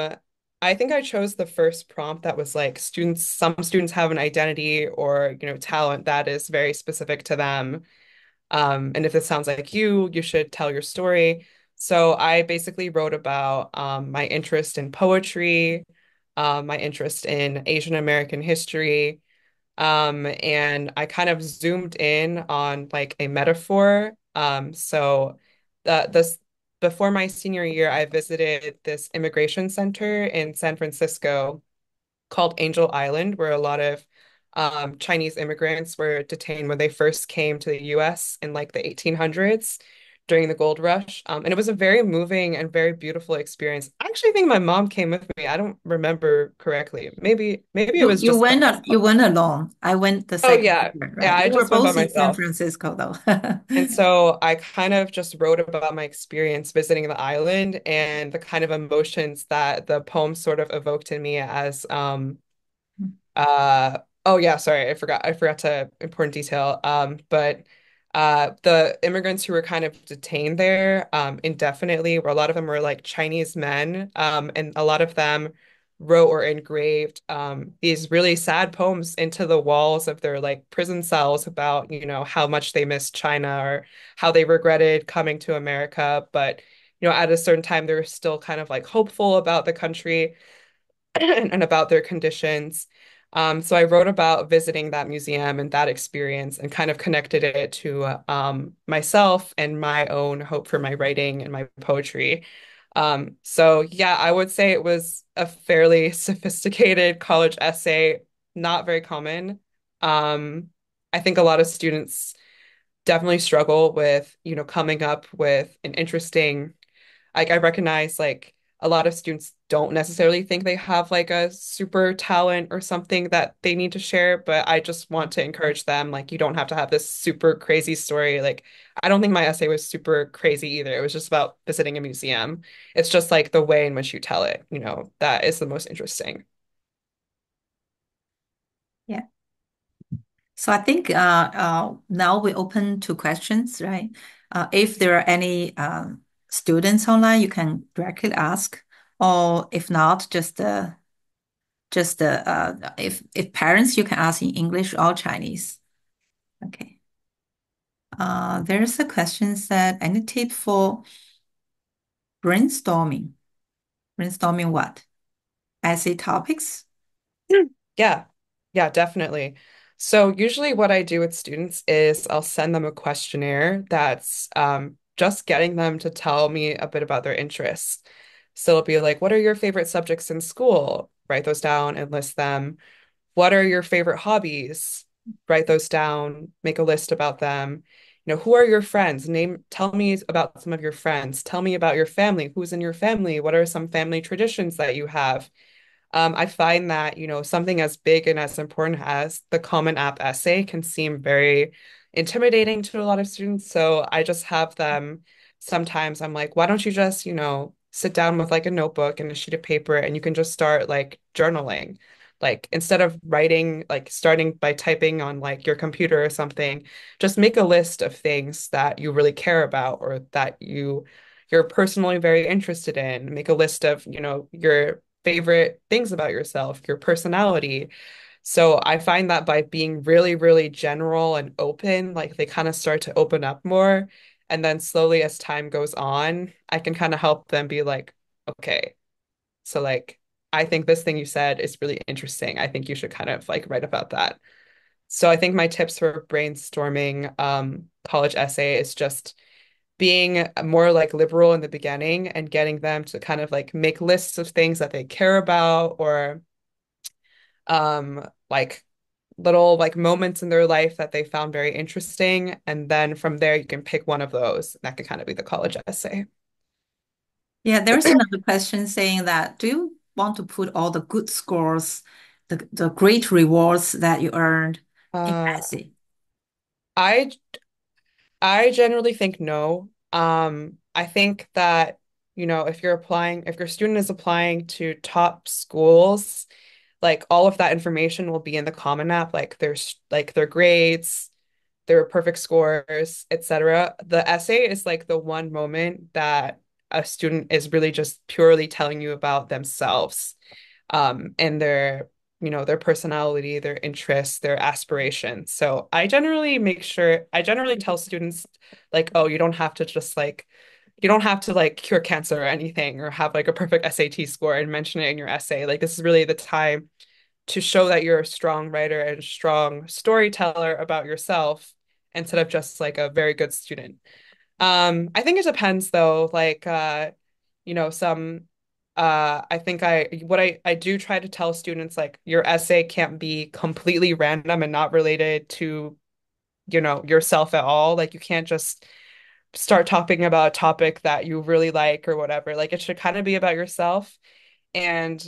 I think I chose the first prompt that was like some students have an identity or, talent that is very specific to them. And if this sounds like you should tell your story. So I basically wrote about my interest in poetry, my interest in Asian American history, and I kind of zoomed in on like a metaphor. So this before my senior year, I visited this immigration center in San Francisco called Angel Island, where a lot of Chinese immigrants were detained when they first came to the US in like the 1800s during the gold rush. And it was a very moving and very beautiful experience. I actually think my mom came with me. I don't remember correctly. Maybe it was just by You myself. went alone. I went the Oh second yeah. year, Yeah, right? I We were just went by both in San myself. Francisco though. And so I kind of just wrote about my experience visiting the island and the kind of emotions that the poem sort of evoked in me as oh yeah, sorry, I forgot to important detail. But the immigrants who were kind of detained there indefinitely, where a lot of them were like Chinese men, and a lot of them wrote or engraved these really sad poems into the walls of their like prison cells about, how much they missed China or how they regretted coming to America. But, at a certain time, they were still kind of like hopeful about the country and about their conditions. So I wrote about visiting that museum and that experience and kind of connected it to myself and my own hope for my writing and my poetry. So yeah, I would say it was a fairly sophisticated college essay, not very common. Um, I think a lot of students definitely struggle with, coming up with an interesting I recognize like a lot of students don't necessarily think they have like a super talent or something that they need to share, but I just want to encourage them like you don't have to have this super crazy story. Like I don't think my essay was super crazy either. It was just about visiting a museum. It's just like the way in which you tell it, that is the most interesting. Yeah. So I think now we open to questions, right? If there are any students online, you can directly ask, or if not, if parents, you can ask in English or Chinese. Okay. There's a question that any tip for brainstorming? Brainstorming what? Essay topics? Yeah, yeah, definitely. So usually what I do with students is I'll send them a questionnaire that's just getting them to tell me a bit about their interests. So it'll be like, what are your favorite subjects in school? Write those down and list them. What are your favorite hobbies? Write those down, make a list about them. Who are your friends? Tell me about some of your friends. Tell me about your family. Who's in your family? What are some family traditions that you have? I find that, something as big and as important as the Common App essay can seem very intimidating to a lot of students. So I just have them sometimes I'm like, why don't you just, sit down with like a notebook and a sheet of paper and you can just start like journaling. Like instead of writing, like starting by typing on like your computer or something, just make a list of things that you really care about or that you're personally very interested in. Make a list of, your favorite things about yourself, your personality. So I find that by being really, really general and open, like they kind of start to open up more. And then slowly as time goes on, I can kind of help them be like, okay, so like I think this thing you said is really interesting. I think you should kind of like write about that. So I think my tips for brainstorming college essay is just being more like liberal in the beginning and getting them to kind of like make lists of things that they care about or like little like moments in their life that they found very interesting. And then from there you can pick one of those. That could kind of be the college essay. Yeah, there's another question saying that do you want to put all the good scores, the great rewards that you earned in Uh, essay? I I generally think no. I think that, if your student is applying to top schools, like all of that information will be in the Common App, like their grades, their perfect scores, etc. The essay is like the one moment that a student is really just purely telling you about themselves, and their personality, their interests, their aspirations. So I generally tell students like, oh, you don't have to like cure cancer or anything or have like a perfect SAT score and mention it in your essay. Like this is really the time to show that you're a strong writer and a strong storyteller about yourself instead of just like a very good student. I think it depends though. Like some I think I do try to tell students like your essay can't be completely random and not related to, yourself at all. Like you can't just start talking about a topic that you really like or whatever. Like it should kind of be about yourself. And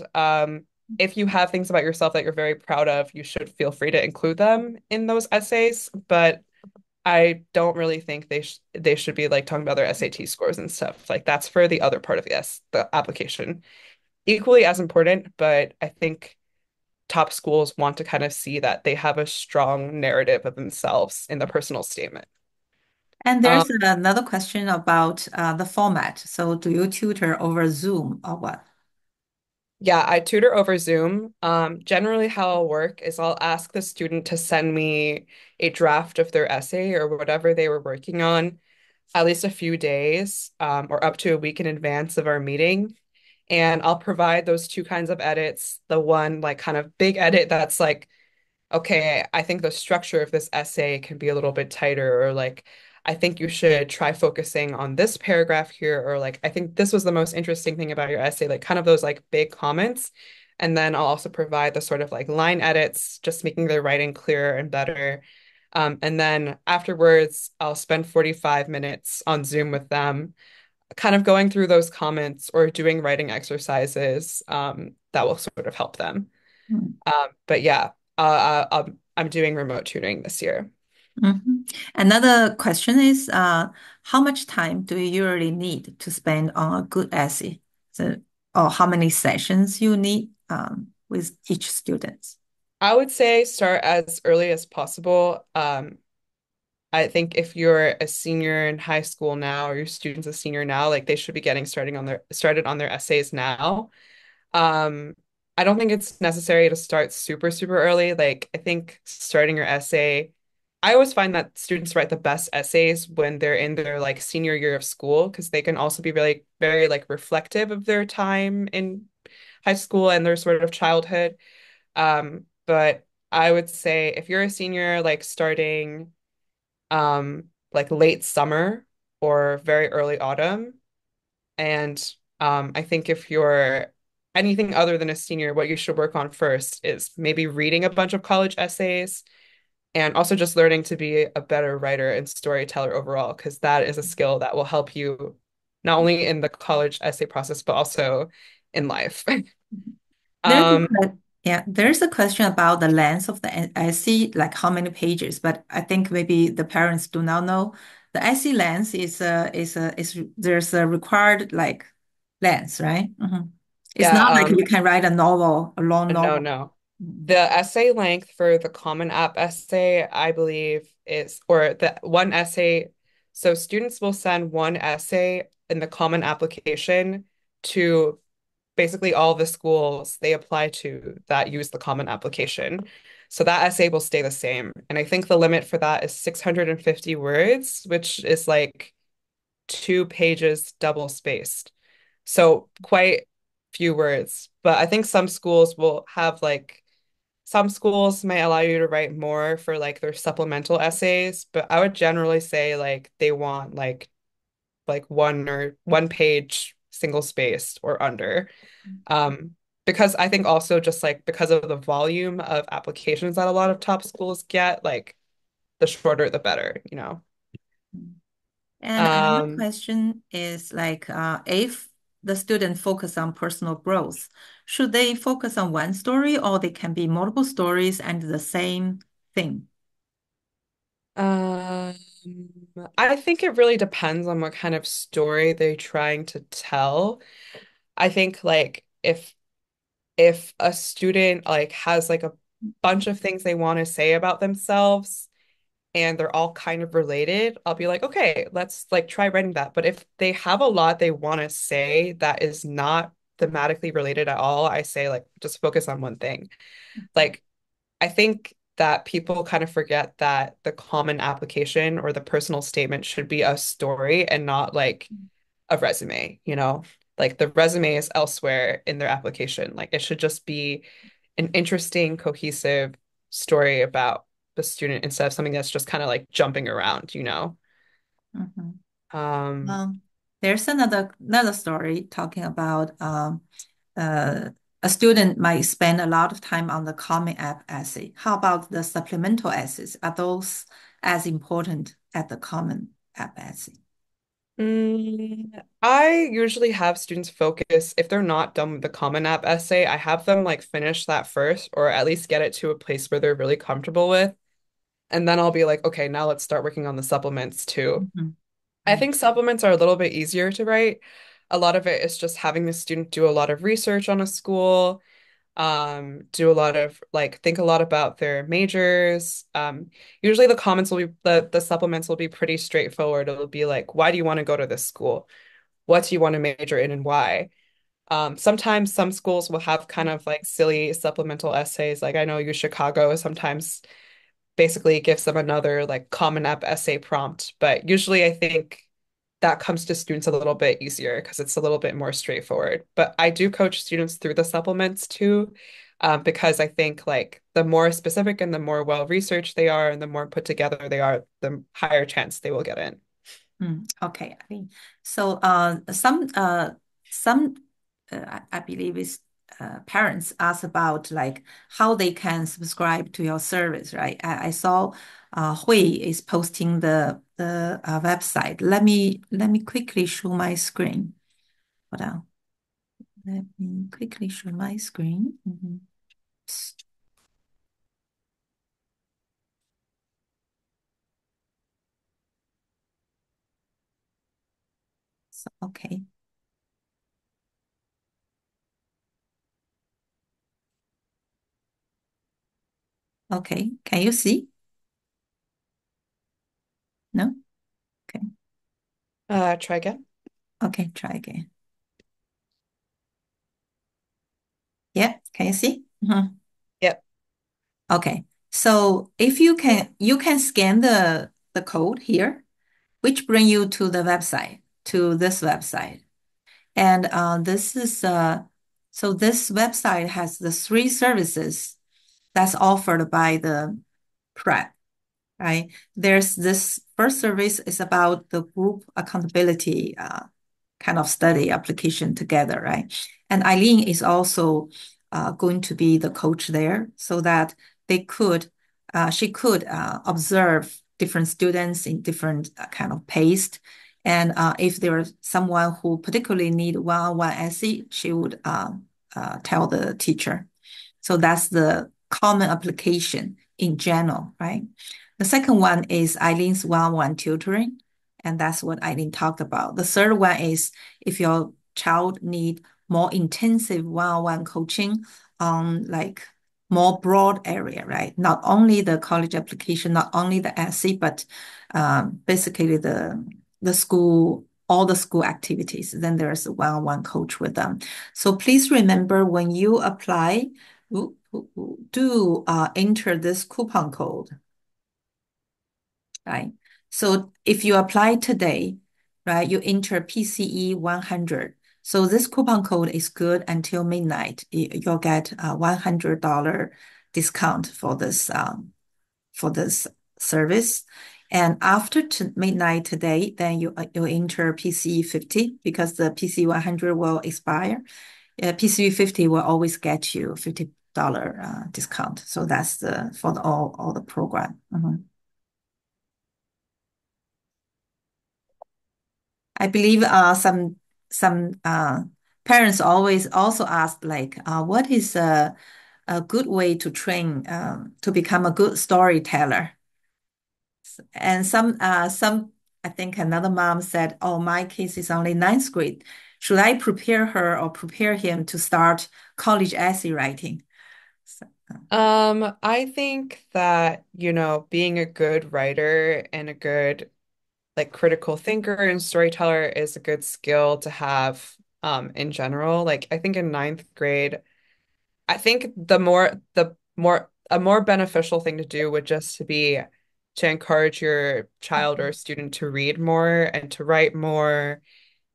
if you have things about yourself that you're very proud of, you should feel free to include them in those essays. But I don't really think they should be like talking about their SAT scores and stuff. Like that's for the other part of the application. Equally as important, but I think top schools want to kind of see that they have a strong narrative of themselves in the personal statement. And Um, there's another question about the format. So do you tutor over Zoom or what? yeah, I tutor over Zoom. Generally how I'll work is I'll ask the student to send me a draft of their essay or whatever they were working on at least a few days, or up to a week in advance of our meeting. And I'll provide those two kinds of edits. The one like kind of big edit that's like, okay, I think the structure of this essay can be a little bit tighter, or like, I think you should try focusing on this paragraph here, or like, I think this was the most interesting thing about your essay, like kind of those like big comments. And then I'll also provide the sort of like line edits, just making the writing clearer and better. And then afterwards, I'll spend 45 minutes on Zoom with them, kind of going through those comments or doing writing exercises, that will sort of help them. But yeah, I'm doing remote tutoring this year. Mhm. Another question is, how much time do you usually need to spend on a good essay? So, or how many sessions you need with each student? I would say start as early as possible. I think if you're a senior in high school now, or your student's a senior now, like they should be getting started on their essays now. Um, I don't think it's necessary to start super, super early. Like, I think starting your essay, I always find that students write the best essays when they're in their like senior year of school, because they can also be really, very like reflective of their time in high school and their sort of childhood. But I would say if you're a senior, like starting like late summer or very early autumn, and I think if you're anything other than a senior, what you should work on first is maybe reading a bunch of college essays and also just learning to be a better writer and storyteller overall, because that is a skill that will help you not only in the college essay process, but also in life. There's Um, yeah, there's a question about the length of the essay, like how many pages, but I think maybe the parents do not know. The essay length is there's a required like length, right? It's yeah, not like you can write a novel, a long no, novel. no. Mhm. The essay length for the Common App essay, I believe, or the one essay. So students will send one essay in the Common Application to basically all the schools they apply to that use the Common Application. So that essay will stay the same. And I think the limit for that is 650 words, which is like 2 pages double spaced. So quite few words. But I think some schools may allow you to write more for like their supplemental essays, but I would generally say like they want like like one page single spaced or under. Um, because I think also just like because of the volume of applications that a lot of top schools get, like the shorter the better, you know. And another Um, question is like, if the student focus on personal growth, should they focus on one story or they can be multiple stories and the same thing? um, I think it really depends on what kind of story they're trying to tell. I think like if a student like has like a bunch of things they want to say about themselves and they're all kind of related, I'll be like, okay, let's like try writing that. But if they have a lot they want to say that is not thematically related at all, I say like just focus on one thing. Like I think that people kind of forget that the common application or the personal statement should be a story and not like a resume, you know? Like the resume is elsewhere in their application. Like it should just be an interesting, cohesive story about the student instead of something that's just kind of like jumping around, you know? Mhm. Um, Well, there's another story talking about uh, a student might spend a lot of time on the Common App essay. How about the supplemental essays? Are those as important as the Common App essay? I usually have students focus, if they're not done with the Common App essay, I have them like finish that first or at least get it to a place where they're really comfortable with. And then I'll be like, okay, now let's start working on the supplements too. Mhm. I think supplements are a little bit easier to write. A lot of it is just having the student do a lot of research on a school, do a lot of like think a lot about their majors. Usually the comments will be the supplements will be pretty straightforward. It'll be like, why do you want to go to this school? What do you want to major in and why? Sometimes some schools will have kind of like silly supplemental essays. Like I know U Chicago sometimes basically gives them another like Common App essay prompt, but usually I think that comes to students a little bit easier because it's a little bit more straightforward. But I do coach students through the supplements too, because I think like the more specific and the more well researched they are and the more put together they are, the higher chance they will get in. Okay, I think so. Some I believe is parents ask about like how they can subscribe to your service, right? I saw Hui is posting the website. Let me quickly show my screen. Hold on. Let me quickly show my screen. So, okay, okay. Can you see? No? Okay, Try again. okay. Try again. Yeah, can you see? Mhm. Yep. Okay. So if you can scan the code here, which bring you to the website, to this website. And this website has the three services that's offered by the prep, right? There's this first service is about the group accountability kind of study application together, right? And Eileen is also going to be the coach there so that she could observe different students in different kind of pace. And if there's someone who particularly need one-on-one essay, she would tell the teacher. So that's the common application in general, right? The second one is Eileen's one-on-one tutoring, and that's what Eileen talked about. The third one is if your child need more intensive one-on-one coaching on like more broad area, right? Not only the college application, not only the essay, but basically the school, all the school activities. Then there's a one-on-one coach with them. So please remember when you apply, do enter this coupon code, right? So if you apply today, right, you enter PCE 100. So this coupon code is good until midnight. You'll get a $100 discount for this service. And after midnight today, then you enter PCE 50 because the PCE 100 will expire. PCE 50 will always get you $50 discount. So that's for all the program. Mhm. I believe some parents always also ask like, what is a good way to train to become a good storyteller? And some I think another mom said, "Oh, my case is only ninth grade. Should I prepare her or prepare him to start college essay writing?" So, I think that, being a good writer and a good like critical thinker and storyteller is a good skill to have in general. Like I think in ninth grade, I think the more a more beneficial thing to do would just to be to encourage your child or student to read more and to write more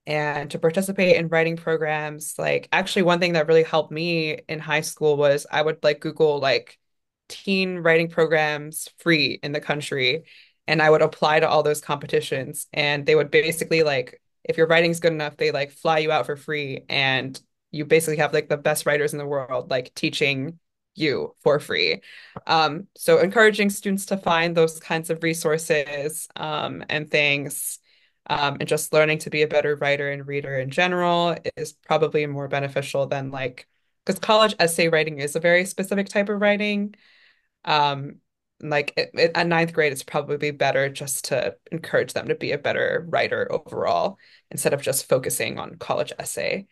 and to participate in writing programs. Like actually one thing that really helped me in high school was I would like Google like teen writing programs free in the country and I would apply to all those competitions and they would basically like if your writing's good enough, they like fly you out for free and you basically have like the best writers in the world like teaching you for free. So encouraging students to find those kinds of resources and things and just learning to be a better writer and reader in general is probably more beneficial than like, because college essay writing is a very specific type of writing. Um, at ninth grade, it's probably better just to encourage them to be a better writer overall instead of just focusing on college essay.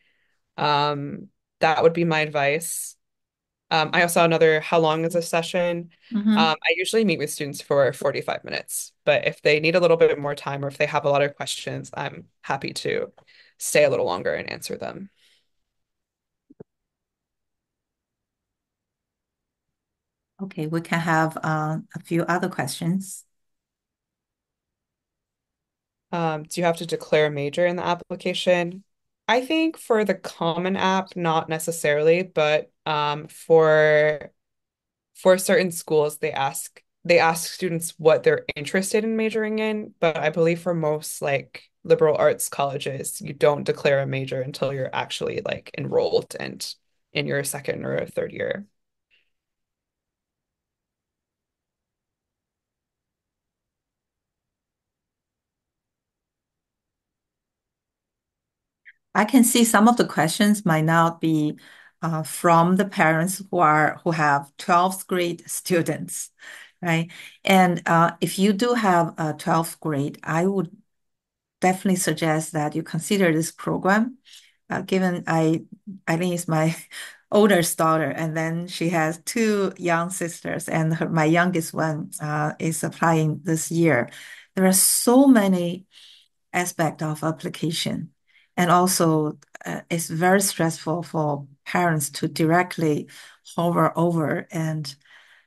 Um, that would be my advice. I also another how long is a session? mhm. I usually meet with students for 45 minutes, but if they need a little bit more time or if they have a lot of questions, I'm happy to stay a little longer and answer them. Okay, we can have a few other questions. Do you have to declare a major in the application? I think for the Common App, not necessarily, but for certain schools, they ask students what they're interested in majoring in, but I believe for most like liberal arts colleges, you don't declare a major until you're actually like enrolled and in your second or third year. I can see some of the questions might not be from the parents who have 12th grade students, right? And if you do have a 12th grade, I would definitely suggest that you consider this program. Given Eileen is my oldest daughter, and then she has two young sisters, and my youngest one is applying this year. There are so many aspects of application, and also it's very stressful for parents to directly hover over and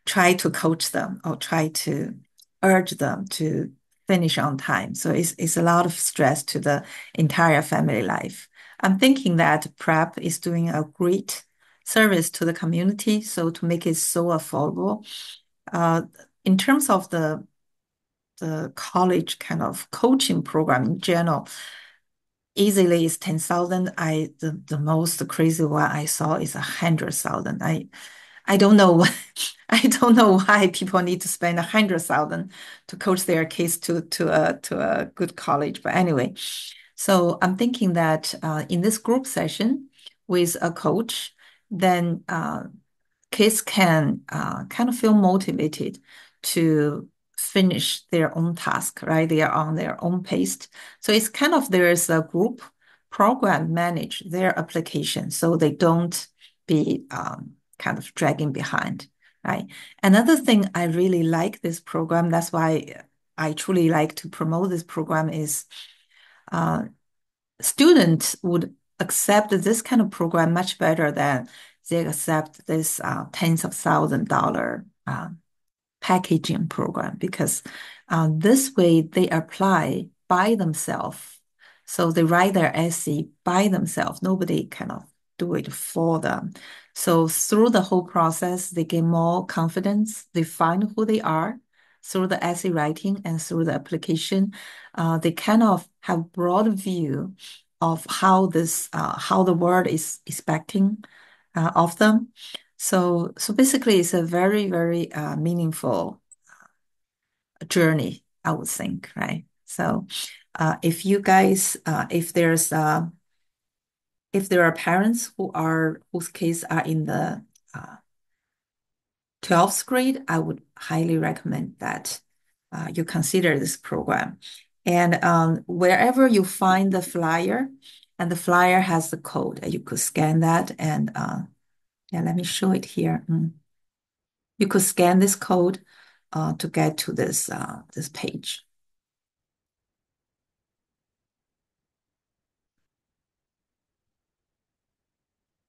try to coach them or try to urge them to finish on time. So it's a lot of stress to the entire family life. I'm thinking that prep is doing a great service to the community. So to make it so affordable, uh, in terms of the college kind of coaching program in general, easily is 10,000. The most crazy one I saw is 100,000. I don't know I don't know why people need to spend 100,000 to coach their kids to a good college. But anyway, so I'm thinking that in this group session with a coach, then kids can kind of feel motivated to finish their own task, right? They are on their own pace. So it's kind of there's a group program manage their application so they don't be kind of dragging behind, right? Another thing I really like this program, that's why I truly like to promote this program is uh, students would accept this kind of program much better than they accept this tens of $1,000 packaging program because this way they apply by themselves. So they write their essay by themselves. Nobody cannot do it for them. So through the whole process, they get more confidence. They find who they are. through the essay writing and through the application, they kind of have broad view of how the world is expecting of them. So basically, it's a very, very meaningful journey, I would think, right? So, if you guys, if there are parents whose kids are in the uh, 12th grade, I would highly recommend that you consider this program. And wherever you find the flyer, and the flyer has the code, you could scan that and yeah, let me show it here. You could scan this code to get to this page.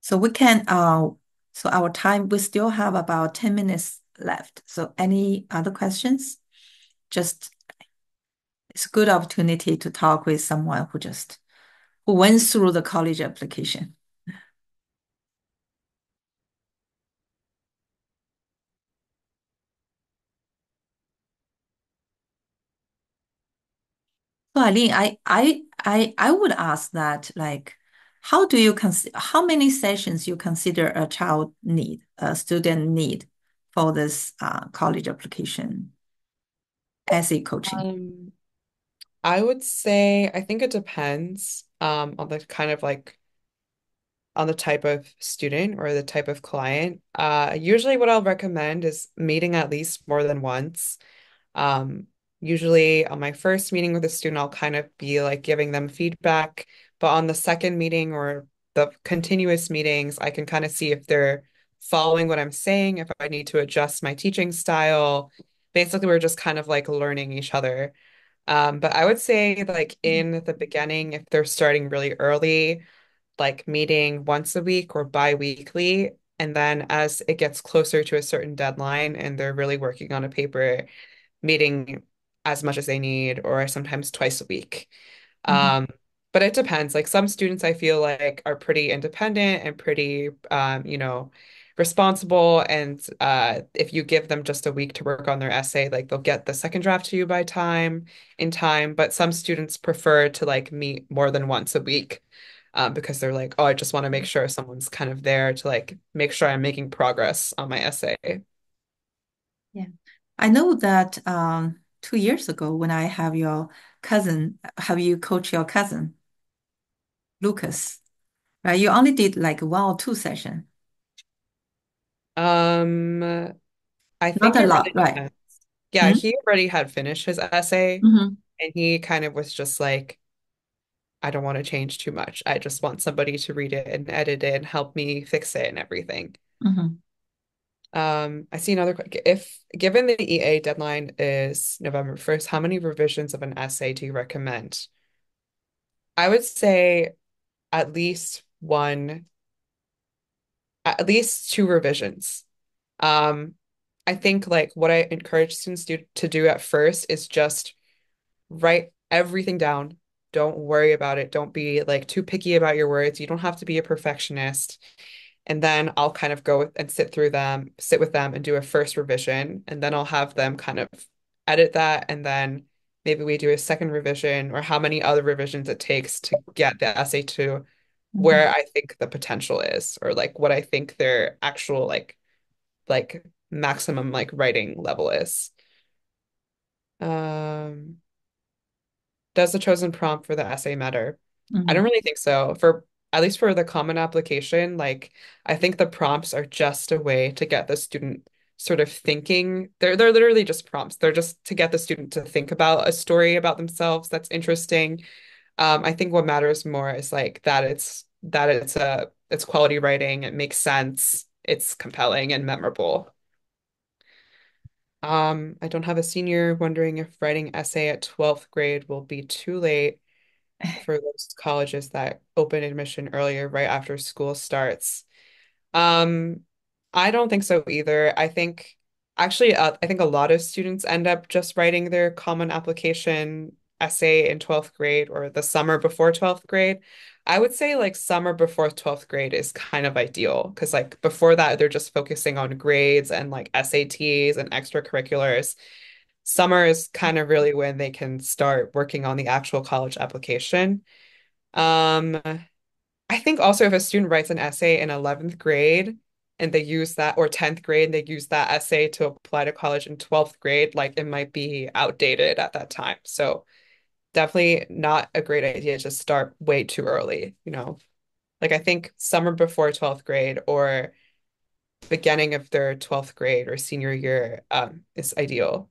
So we can so our time, we still have about 10 minutes left. So any other questions? Just it's a good opportunity to talk with someone who went through the college application. So Eileen, I would ask that like how do you consider how many sessions you consider a student need for this college application essay coaching? Um, I would say I think it depends on the kind of like on the type of student or the type of client. Usually what I'll recommend is meeting at least more than once. Um, Usually on my first meeting with a student, I'll kind of be like giving them feedback, but on the second meeting or the continuous meetings, I can kind of see if they're following what I'm saying, if I need to adjust my teaching style. Basically, we're just kind of like learning each other. But I would say like in the beginning, if they're starting really early, like meeting once a week or bi-weekly. And then as it gets closer to a certain deadline and they're really working on a paper, meeting as much as they need, or sometimes twice a week. Mhm. Um, but it depends. Like some students I feel like are pretty independent and pretty responsible. And if you give them just a week to work on their essay, like they'll get the second draft to you in time. But some students prefer to like meet more than once a week. Because they're like, oh, I just want to make sure someone's kind of there to like make sure I'm making progress on my essay. Yeah. I know that 2 years ago when I have you coach your cousin, Lucas, right? You only did like one or two sessions, Um, I not think a it lot, really right? depends. Yeah, Hmm? he already had finished his essay Hmm. and he kind of was just like, I don't want to change too much. I just want somebody to read it and edit it and help me fix it and everything. Hmm. I see if given the EA deadline is November 1st, how many revisions of an essay do you recommend? I would say at least one, at least two revisions. Um, I think like what I encourage students to do at first is just write everything down. Don't worry about it. Don't be like too picky about your words. You don't have to be a perfectionist. And then I'll kind of and sit with them and do a first revision. And then I'll have them kind of edit that. And then maybe we do a second revision or how many other revisions it takes to get the essay to Hmm. where I think the potential is, or like what I think their actual like maximum like writing level is. Um, Does the chosen prompt for the essay matter? I don't Hmm. really think so. For at least for the common application, like I think the prompts are just a way to get the student sort of thinking. They're literally just prompts. They're just to get the student to think about a story about themselves that's interesting. I think what matters more is like it's quality writing, it makes sense, it's compelling and memorable. I don't have a senior wondering if writing essay at 12th grade will be too late for those colleges that open admission earlier, right after school starts. Um, I don't think so either. I think a lot of students end up just writing their common application essay in 12th grade or the summer before 12th grade. I would say like summer before 12th grade is kind of ideal because like before that they're just focusing on grades and like SATs and extracurriculars. Summer is kind of really when they can start working on the actual college application. Um, I think also if a student writes an essay in 11th grade and they use that, or 10th grade, and they use that essay to apply to college in 12th grade, like it might be outdated at that time. So definitely not a great idea to start way too early, you know. Like I think summer before 12th grade or beginning of their 12th grade or senior year is ideal.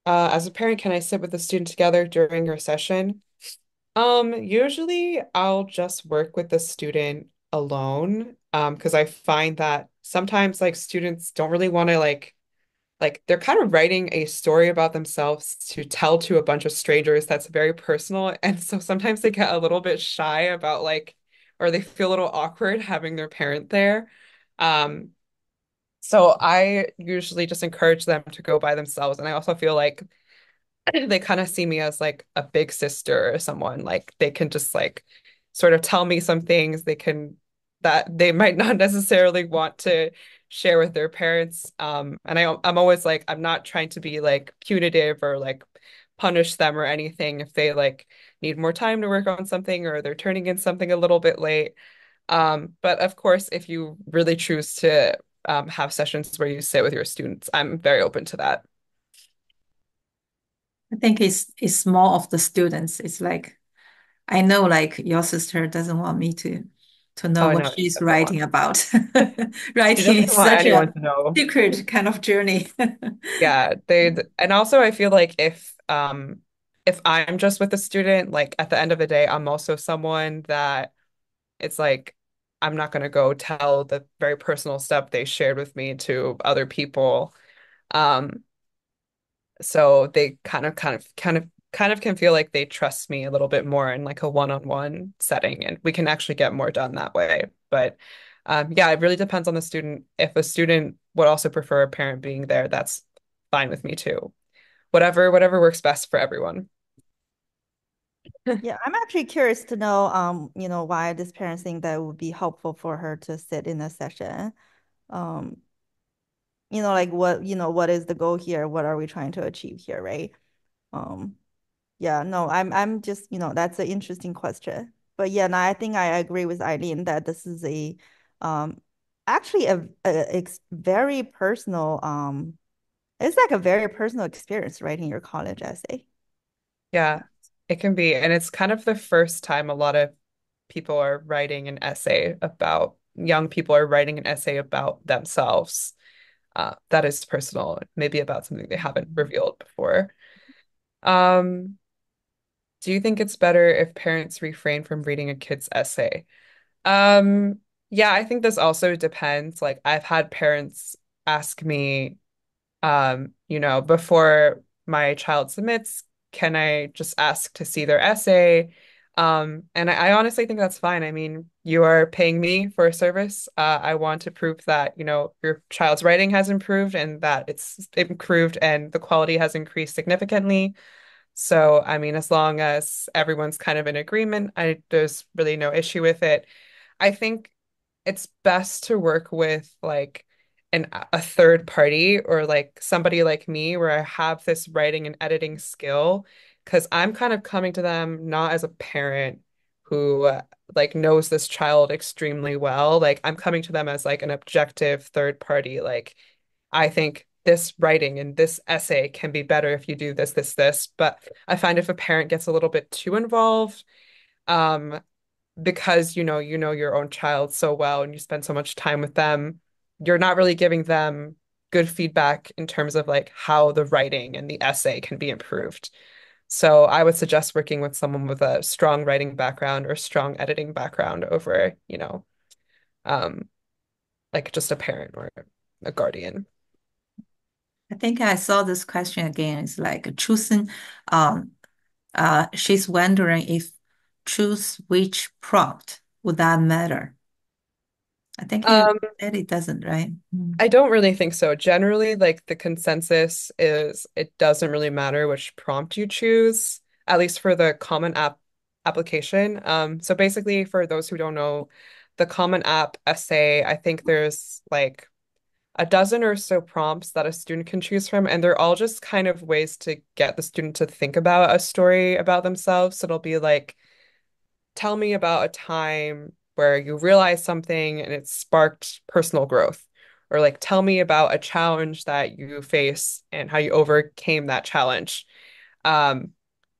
As a parent, can I sit with the student together during your session? Usually I'll just work with the student alone, because I find that sometimes like students don't really want to like they're kind of writing a story about themselves to tell to a bunch of strangers that's very personal. And so sometimes they get a little bit shy about like, or they feel a little awkward having their parent there. Um, so I usually just encourage them to go by themselves. And I also feel like they kind of see me as like a big sister or someone like they can just like sort of tell me some things they can that they might not necessarily want to share with their parents. And I'm always like I'm not trying to be like punitive or like punish them or anything if they like need more time to work on something or they're turning in something a little bit late. But of course, if you really choose to have sessions where you sit with your students, I'm very open to that. I think it's more of the students. It's like I know like your sister doesn't want me to know Oh what no, she she's doesn't want. writing about. She Writing doesn't is want such anyone a to know. secret kind of journey. Yeah, they and also I feel like if I'm just with a student, like at the end of the day, I'm also someone that it's like I'm not gonna go tell the very personal stuff they shared with me to other people. Um, so they kind of can feel like they trust me a little bit more in like a one-on-one setting, and we can actually get more done that way. But yeah, it really depends on the student. If a student would also prefer a parent being there, that's fine with me too. Whatever works best for everyone. Yeah, I'm actually curious to know, why this parents think that it would be helpful for her to sit in a session. Um, like what is the goal here? What are we trying to achieve here, right? Um, yeah, no, I'm just, that's an interesting question. But yeah, no, I think I agree with Eileen that this is um actually a very personal it's like a very personal experience writing your college essay. Yeah, it can be. And it's kind of the first time a lot of people are writing an essay about, young people are writing an essay about themselves. That is personal, maybe about something they haven't revealed before. Um, do you think it's better if parents refrain from reading a kid's essay? Um, yeah, I think this also depends. Like I've had parents ask me, before my child submits, can I just ask to see their essay? And I honestly think that's fine. I mean, you are paying me for a service. I want to prove that, your child's writing has improved and that it's improved and the quality has increased significantly. So, I mean, as long as everyone's kind of in agreement, there's really no issue with it. I think it's best to work with like a third party or like somebody like me where I have this writing and editing skill because I'm kind of coming to them not as a parent who like knows this child extremely well. Like I'm coming to them as like an objective third party. Like I think this writing and this essay can be better if you do this, this, this. But I find if a parent gets a little bit too involved, um, because you know your own child so well and you spend so much time with them, you're not really giving them good feedback in terms of like how the writing and the essay can be improved. So I would suggest working with someone with a strong writing background or strong editing background over, um, like just a parent or a guardian. I think I saw this question again. It's like choosing, um, she's wondering if choose which prompt would that matter? I think you Um, said it doesn't, right? Mm. I don't really think so. Generally, like the consensus is it doesn't really matter which prompt you choose. at least for the Common App application. So basically, for those who don't know, the Common App essay, I think there's like a dozen or so prompts that a student can choose from, and they're all just kind of ways to get the student to think about a story about themselves. So it'll be like, tell me about a time where you realized something and it sparked personal growth. Or like, tell me about a challenge that you face and how you overcame that challenge. Um,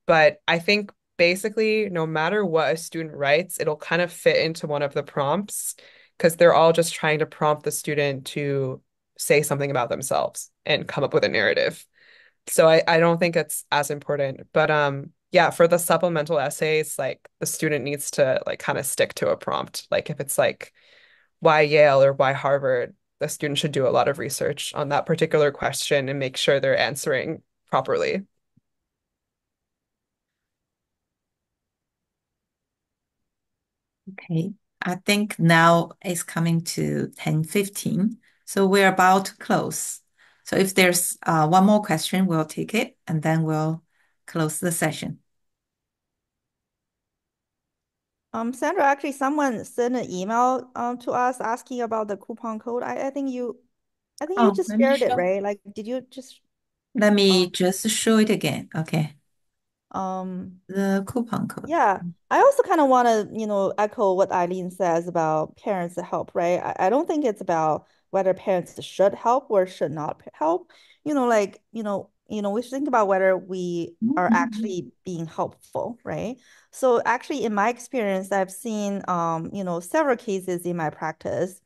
but I think basically, no matter what a student writes, it'll kind of fit into one of the prompts because they're all just trying to prompt the student to say something about themselves and come up with a narrative. So I don't think it's as important. But yeah, for the supplemental essays, like the student needs to like kind of stick to a prompt. Like if it's like why Yale or why Harvard, the student should do a lot of research on that particular question and make sure they're answering properly. Okay. I think now it's coming to 10:15, so we're about to close. So if there's one more question, we'll take it and then we'll close the session. Sandra, actually, someone sent an email to us asking about the coupon code. I think you Oh, just let me shared it, show. right? Like, did you just Let me um just show it again. Okay. um The coupon code. yeah, I also kind of want to, echo what Eileen says about parents to help, right? I don't think it's about whether parents should help or should not help. We should think about whether we are actually being helpful, right? So actually, in my experience, I've seen, several cases in my practice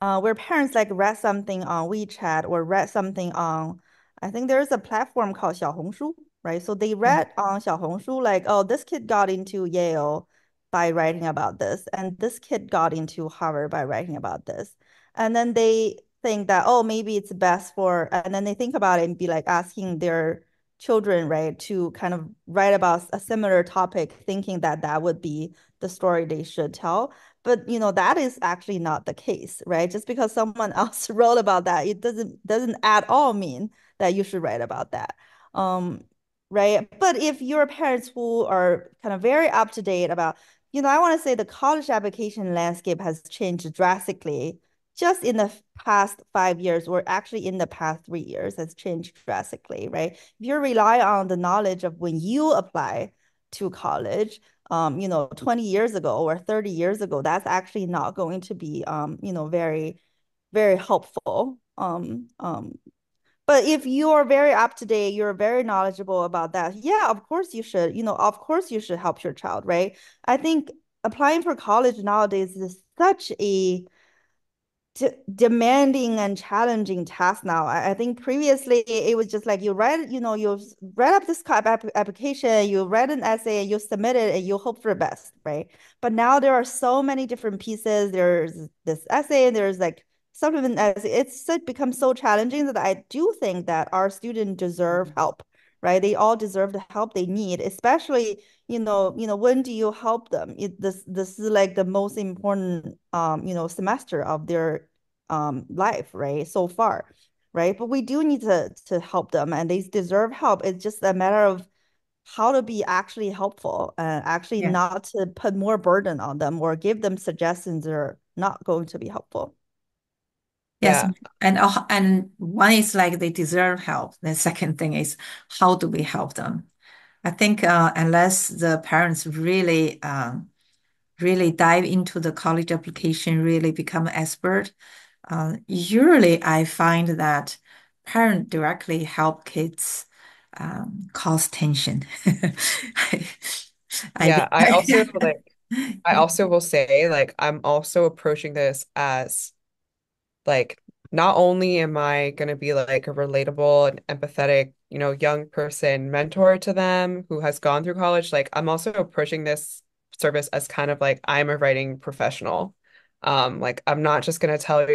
where parents like read something on WeChat or read something on, I think there's a platform called 小红书, right? So they Yeah. read on 小红书like, oh, this kid got into Yale by writing about this, and this kid got into Harvard by writing about this. And then they think that, oh, maybe it's best for, and then they think about it and be like asking their children, right, to kind of write about a similar topic, thinking that that would be the story they should tell. But that is actually not the case, right? Just because someone else wrote about that, it doesn't at all mean that you should write about that. Um, right? But if your parents who are kind of very up to date about, I want to say the college application landscape has changed drastically just in the past 5 years, or actually in the past 3 years has changed drastically, right? If you rely on the knowledge of when you apply to college, 20 years ago or 30 years ago, that's actually not going to be, very, very helpful. But if you're very up to date, you're very knowledgeable about that, yeah, of course you should, of course you should help your child, right? I think applying for college nowadays is such a demanding and challenging task now. I think previously it was just like you read up this application, you read an essay, you submit it, and you hope for the best, right? But now there are so many different pieces. There's this essay, there's like supplement essay. Become so challenging that I do think that our students deserve help, right? They all deserve the help they need, especially when do you help them? This is like the most important semester of their life, right? So far, right? But we do need to help them, and they deserve help. It's just a matter of how to be actually helpful and actually Yeah. not to put more burden on them or give them suggestions that are not going to be helpful. Yes. Yeah. And one is like they deserve help. The second thing is how do we help them? I think unless the parents really dive into the college application, really become an expert, usually I find that parents directly help kids cause tension. I, I Yeah, I also think I also will say like I'm also approaching this as like not only am I going to be like a relatable and empathetic, young person mentor to them who has gone through college, like I'm also approaching this service as kind of like I'm a writing professional. Like I'm not just going to tell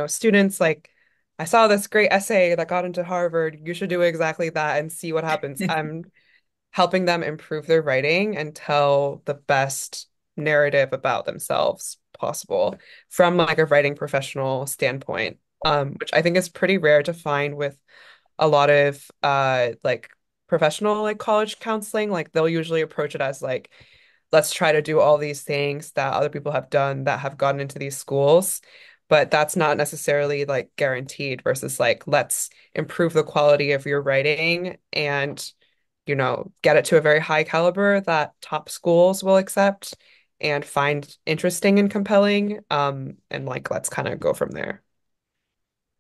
students like I saw this great essay that got into Harvard, you should do exactly that and see what happens. I'm helping them improve their writing and tell the best narrative about themselves possible from like a writing professional standpoint, which I think is pretty rare to find with a lot of like professional like college counseling. Like they'll usually approach it as like, let's try to do all these things that other people have done that have gotten into these schools. But that's not necessarily like guaranteed versus like, let's improve the quality of your writing and, get it to a very high caliber that top schools will accept and find interesting and compelling. And like, let's kind of go from there.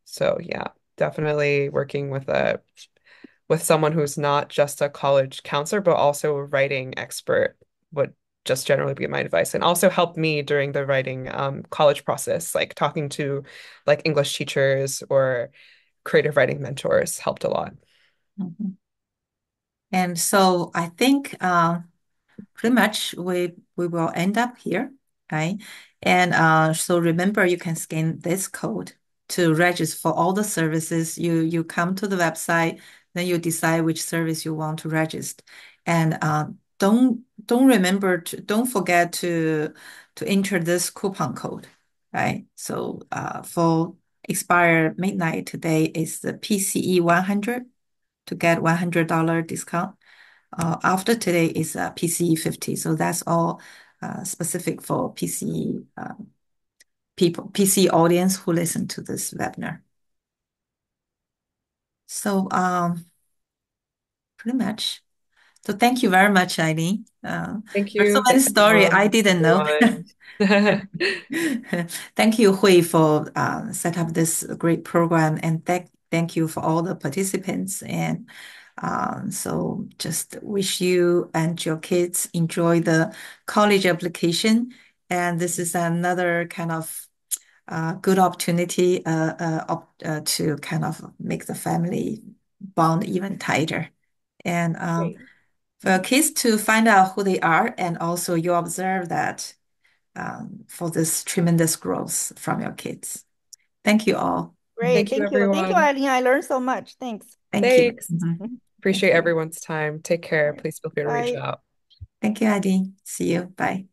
So yeah, definitely working with someone who's not just a college counselor, but also a writing expert would just generally be my advice. And also help me during the writing college process, like talking to like English teachers or creative writing mentors helped a lot. Mhm. And so I think pretty much we will end up here, right? And so remember, you can scan this code to register for all the services. You come to the website, then you decide which service you want to register, and don't forget to enter this coupon code, right? So for expire midnight today is the PCE 100 to get $100 discount. After today is PCE 50. So that's all specific for PCE people, PCE audience who listen to this webinar. So pretty much. So thank you very much, Eileen. Thank There's so you. many Thank you, story I Huang, didn't know. everyone. Thank you, Hui, for set up this great program, and thank you for all the participants. And so, just wish you and your kids enjoy the college application. And this is another kind of good opportunity to kind of make the family bond even tighter. And Great. for kids to find out who they are, and also you observe that for this tremendous growth from your kids. Thank you all. Great. Thank you, Thank you. Thank you, everyone. Eileen. I learned so much. Thanks. Thank you. Thanks. Mhm. Thank Appreciate you. everyone's time. Take All care. right. Yes. Please feel free to reach Bye. out. Thank you, Adi. See you. Bye.